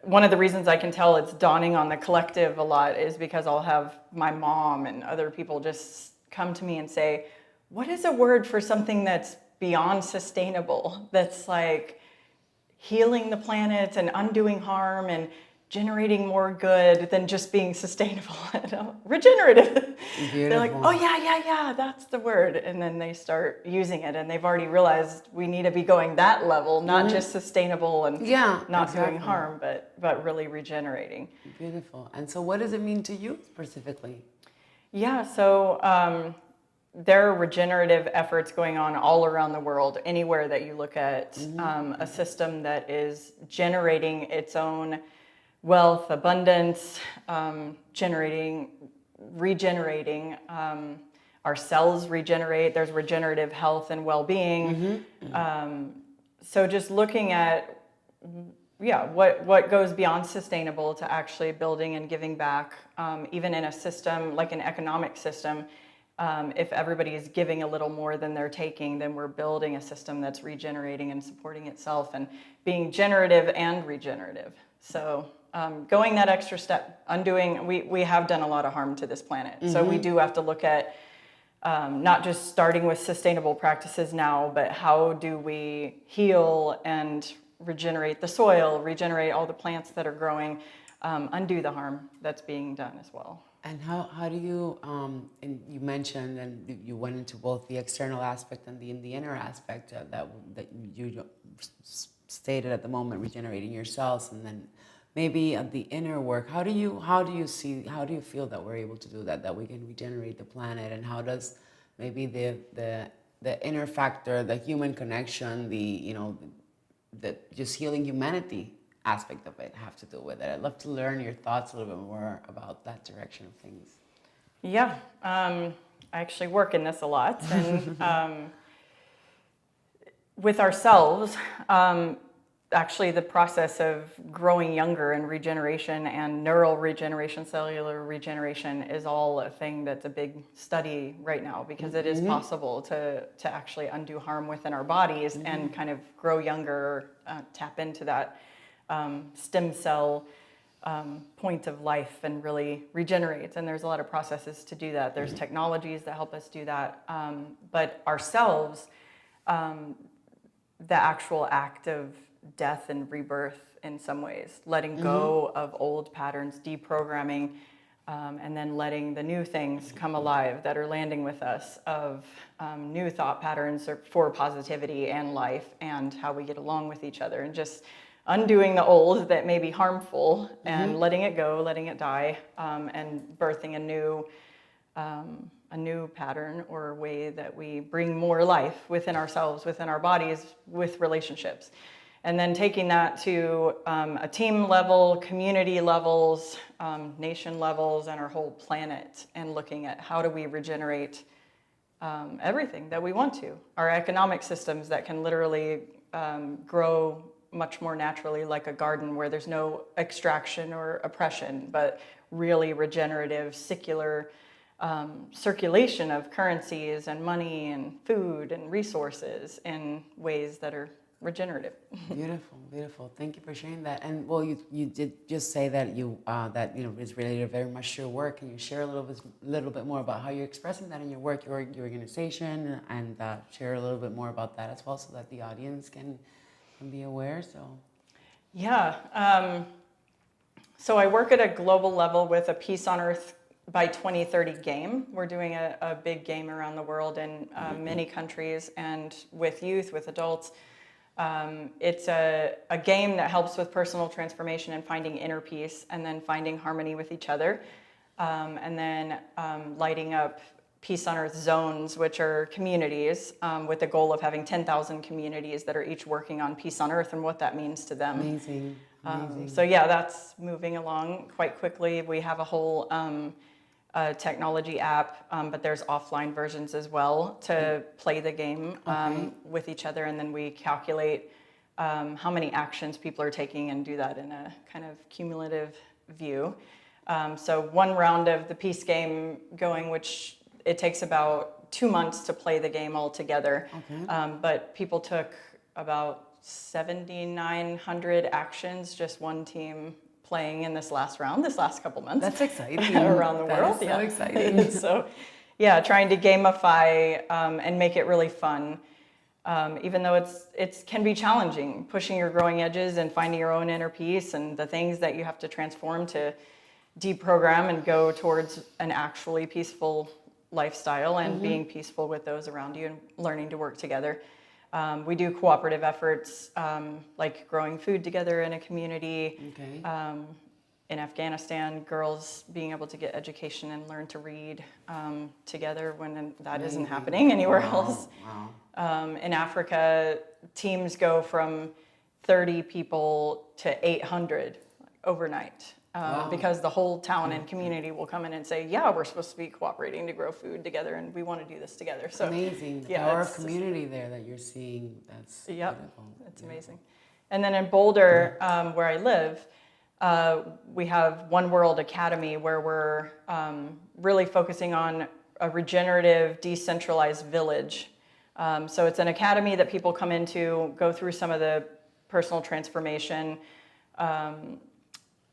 one of the reasons I can tell it's dawning on the collective a lot is because I'll have my mom and other people just come to me and say, what is a word for something that's beyond sustainable, that's like healing the planet and undoing harm and generating more good than just being sustainable? Regenerative. Beautiful. They're like, oh yeah, that's the word. And then they start using it, and they've already realized we need to be going that level, not just sustainable and not doing harm, but really regenerating. Beautiful. And so what does it mean to you specifically? Yeah, so there are regenerative efforts going on all around the world, anywhere that you look at, a system that is generating its own wealth, abundance, regenerating. Our cells regenerate. There's regenerative health and well-being. So just looking at, what goes beyond sustainable to actually building and giving back, even in a system like an economic system. If everybody is giving a little more than they're taking, then we're building a system that's regenerating and supporting itself and being generative and regenerative. So going that extra step, undoing, we have done a lot of harm to this planet. So we do have to look at not just starting with sustainable practices now, but how do we heal and regenerate the soil, regenerate all the plants that are growing, undo the harm that's being done as well. And how do you, and you mentioned, and you went into both the external aspect and the inner aspect that you stated at the moment, regenerating your cells, and then maybe the inner work. How do you feel that we're able to do that we can regenerate the planet, and how does maybe the inner factor, the human connection, the just healing humanity aspect of it have to do with it? I'd love to learn your thoughts a little bit more about that direction of things. Yeah, I actually work in this a lot, and with ourselves, actually the process of growing younger and regeneration and neural regeneration, cellular regeneration is all a thing that's a big study right now, because it is possible to actually undo harm within our bodies and kind of grow younger, tap into that stem cell point of life and really regenerate. And there's a lot of processes to do that. There's technologies that help us do that. But ourselves, the actual act of death and rebirth in some ways, letting go of old patterns, deprogramming, and then letting the new things come alive that are landing with us, of new thought patterns for positivity and life and how we get along with each other, and just undoing the old that may be harmful and letting it go, letting it die, and birthing a new pattern or way that we bring more life within ourselves, within our bodies, with relationships. And then taking that to a team level, community levels, nation levels, and our whole planet, and looking at how do we regenerate everything that we want to. Our economic systems that can literally grow much more naturally, like a garden where there's no extraction or oppression, but really regenerative, secular circulation of currencies and money and food and resources in ways that are regenerative. Beautiful, beautiful. Thank you for sharing that. And well, you did just say that is related very much to your work. Can you share a little bit more about how you're expressing that in your work, your organization, and share a little bit more about that as well, so that the audience can be aware? So, yeah. So I work at a global level with a Peace on Earth by 2030 game. We're doing a big game around the world in many countries, and with youth, with adults. It's a game that helps with personal transformation and finding inner peace, and then finding harmony with each other, and then lighting up Peace on Earth zones, which are communities, with the goal of having 10,000 communities that are each working on peace on Earth and what that means to them. amazing. So yeah, that's moving along quite quickly. We have a whole technology app, but there's offline versions as well to play the game with each other, and then we calculate how many actions people are taking and do that in a kind of cumulative view. So one round of the peace game going, which it takes about 2 months to play the game all together, but people took about 7,900 actions, just one team playing in this last couple months. That's exciting. Around the world. That is so exciting. So, yeah, trying to gamify and make it really fun, even though it can be challenging, pushing your growing edges and finding your own inner peace and the things that you have to transform to deprogram and go towards an actually peaceful lifestyle and being peaceful with those around you and learning to work together. We do cooperative efforts, like growing food together in a community. In Afghanistan, girls being able to get education and learn to read together when that isn't happening anywhere else. In Africa, teams go from 30 people to 800 overnight. Because the whole town and community will come in and say, yeah, we're supposed to be cooperating to grow food together and we want to do this together. So amazing. The power of community there that you're seeing. That's beautiful. It's amazing. And then in Boulder, where I live, we have One World Academy, where we're really focusing on a regenerative, decentralized village. So it's an academy that people come into, go through some of the personal transformation,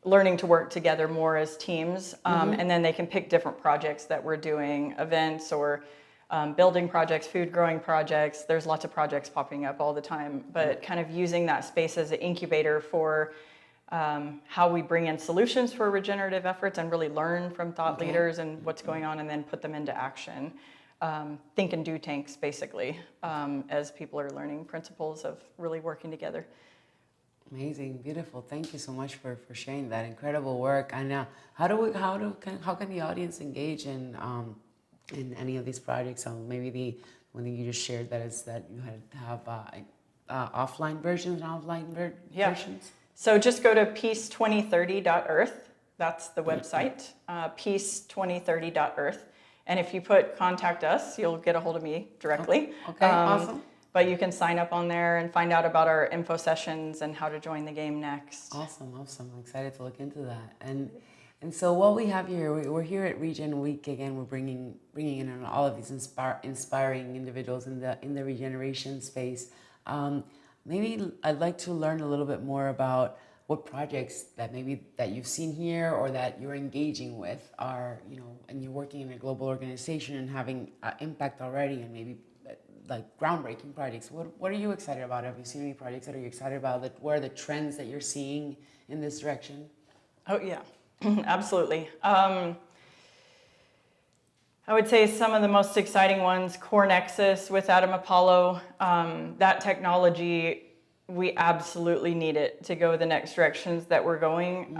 learning to work together more as teams, and then they can pick different projects that we're doing, events or building projects, food growing projects. There's lots of projects popping up all the time, but kind of using that space as an incubator for how we bring in solutions for regenerative efforts and really learn from thought leaders and what's going on, and then put them into action. Think and do tanks, basically, as people are learning principles of really working together. Amazing, beautiful. Thank you so much for sharing that incredible work. And how can the audience engage in any of these projects? Maybe the one thing you just shared that you have offline versions and online versions. So just go to peace2030.earth. That's the website, peace2030.earth. And if you put contact us, you'll get a hold of me directly. Okay, awesome. But you can sign up on there and find out about our info sessions and how to join the game next. Awesome. I'm excited to look into that. And so what we have here, we're here at RegenWeek again. We're bringing in all of these inspiring individuals in the regeneration space. Maybe I'd like to learn a little bit more about what projects that you've seen here or that you're engaging with are, and you're working in a global organization and having impact already, and maybe like groundbreaking projects. What are you excited about? Have you seen any projects that are you excited about? What are the trends that you're seeing in this direction? Oh yeah, absolutely. I would say some of the most exciting ones, Core Nexus with Adam Apollo, that technology, we absolutely need it to go the next directions that we're going.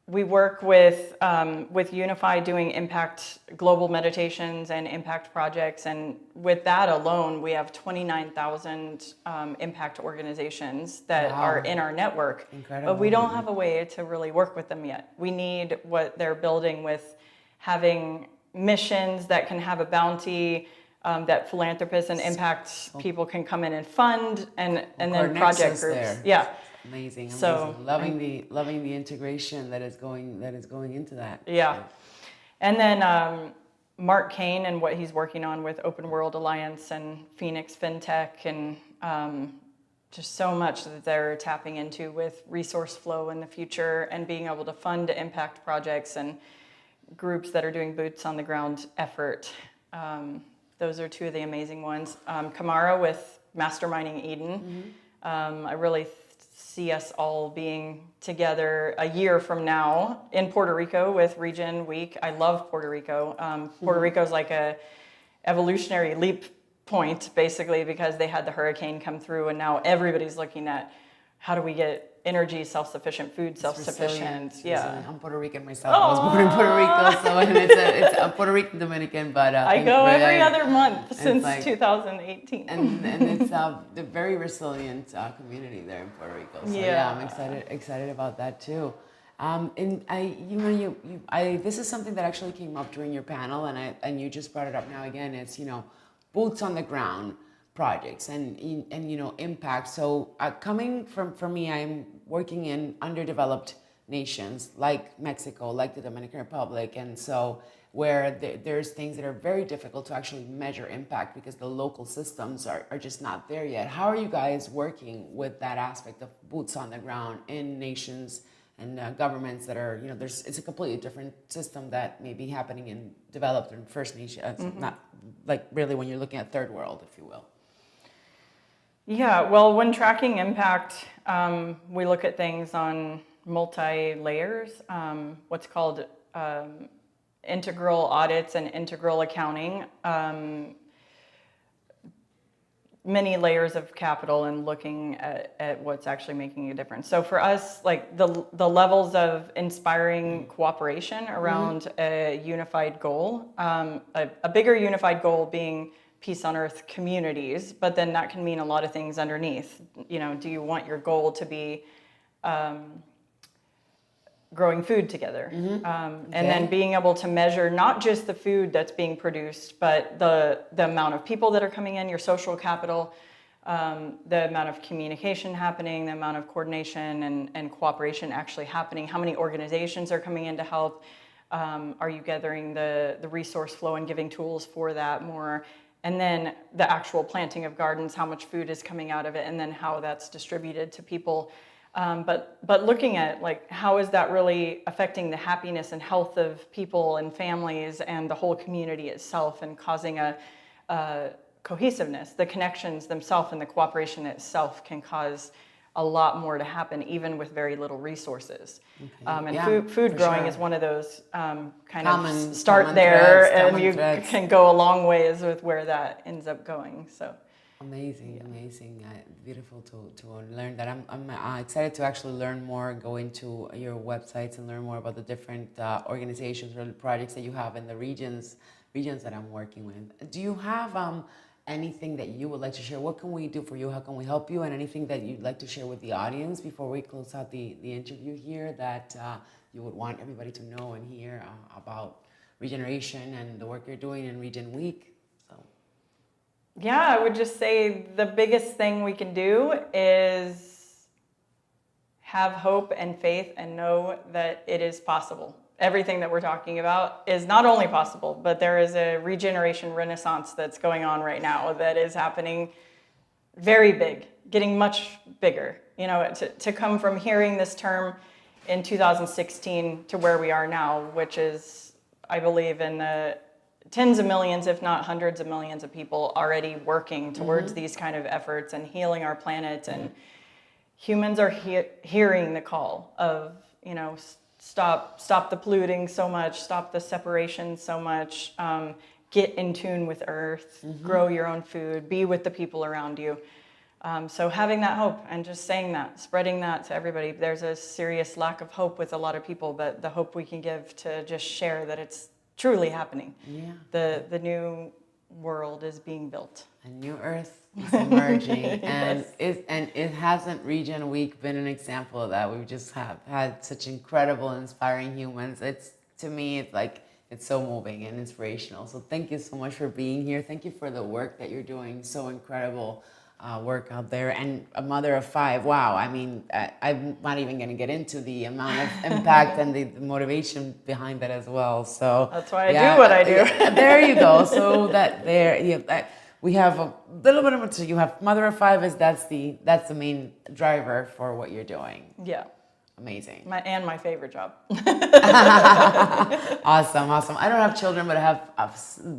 We work with Unify doing impact global meditations and impact projects, and with that alone, we have 29,000 impact organizations that are in our network. Incredible. But we don't have a way to really work with them yet. We need what they're building with having missions that can have a bounty that philanthropists and impact people can come in and fund, and then project groups. There. Yeah. Amazing. So loving the integration that is going into that. Yeah. And then Mark Kane and what he's working on with Open World Alliance and Phoenix FinTech, and just so much that they're tapping into with resource flow in the future and being able to fund impact projects and groups that are doing boots on the ground effort. Those are two of the amazing ones. Kamara with Masterminding Eden. I really see us all being together a year from now in Puerto Rico with RegenWeek. I love Puerto Rico. Puerto Rico is like a evolutionary leap point, basically, because they had the hurricane come through, and now everybody's looking at how do we get energy self-sufficient, food self-sufficient. Yeah, I'm Puerto Rican myself. I was born in Puerto Rico, so and it's a Puerto Rican Dominican, but I go every other month since 2018. And it's a very resilient community there in Puerto Rico. So yeah, I'm excited about that too. And this is something that actually came up during your panel, and you just brought it up now again. It's boots on the ground projects and impact. So coming from me, I'm working in underdeveloped nations like Mexico, like the Dominican Republic, and so where there's things that are very difficult to actually measure impact because the local systems are just not there yet. How are you guys working with that aspect of boots on the ground in nations and governments that are, it's a completely different system that may be happening in developed and First Nations, not like really when you're looking at third world, if you will. Yeah, well, when tracking impact, we look at things on multi-layers, what's called integral audits and integral accounting, many layers of capital and looking at what's actually making a difference. So for us, like the levels of inspiring cooperation around a unified goal, a bigger unified goal being peace on earth communities, but then that can mean a lot of things underneath. Do you want your goal to be growing food together? And then being able to measure not just the food that's being produced, but the amount of people that are coming in, your social capital, the amount of communication happening, the amount of coordination and cooperation actually happening, how many organizations are coming in to help, are you gathering the resource flow and giving tools for that more? And then the actual planting of gardens, how much food is coming out of it, and then how that's distributed to people. But looking at how is that really affecting the happiness and health of people and families and the whole community itself, and causing a cohesiveness, the connections themselves and the cooperation itself can cause a lot more to happen, even with very little resources. Food growing is one of those common there, and you can go a long ways with where that ends up going. So amazing. Beautiful to learn that. I'm excited to actually learn more, go into your websites and learn more about the different organizations or projects that you have in the regions that I'm working with. Do you have anything that you would like to share? What can we do for you? How can we help you? And anything that you'd like to share with the audience before we close out the interview here that you would want everybody to know and hear about regeneration and the work you're doing in RegenWeek? Yeah, I would just say the biggest thing we can do is have hope and faith and know that it is possible. Everything that we're talking about is not only possible, but there is a regeneration renaissance that's going on right now that is happening very big, getting much bigger. To come from hearing this term in 2016 to where we are now, which is, I believe, in the tens of millions, if not hundreds of millions of people already working towards these kind of efforts and healing our planet. And humans are hearing the call of, stop the polluting so much, stop the separation so much, get in tune with earth, grow your own food, be with the people around you. So having that hope and just saying that, spreading that to everybody. There's a serious lack of hope with a lot of people, but the hope we can give to just share that it's truly happening. Yeah. The new world is being built. A new earth is emerging. And hasn't RegenWeek been an example of that? We just have had such incredible, inspiring humans. To me, it's it's so moving and inspirational. So thank you so much for being here. Thank you for the work that you're doing. So incredible work out there. And a mother of 5, wow. I mean, I'm not even going to get into the amount of impact and the motivation behind that as well. So that's why I do what I do. There you go. So that there, we have a little bit of, so you have mother of 5 that's the main driver for what you're doing. Yeah. Amazing. My favorite job. Awesome. I don't have children, but I have a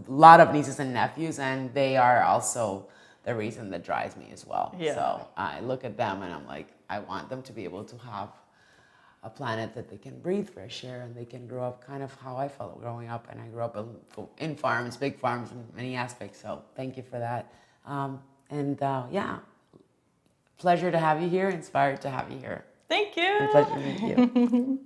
lot of nieces and nephews, and they are also the reason that drives me as well. Yeah. So I look at them and I'm like, I want them to be able to have a planet that they can breathe fresh air and they can grow up kind of how I felt growing up. And I grew up in farms, big farms in many aspects. So thank you for that. Pleasure to have you here. Inspired to have you here. Thank you. And pleasure to meet you.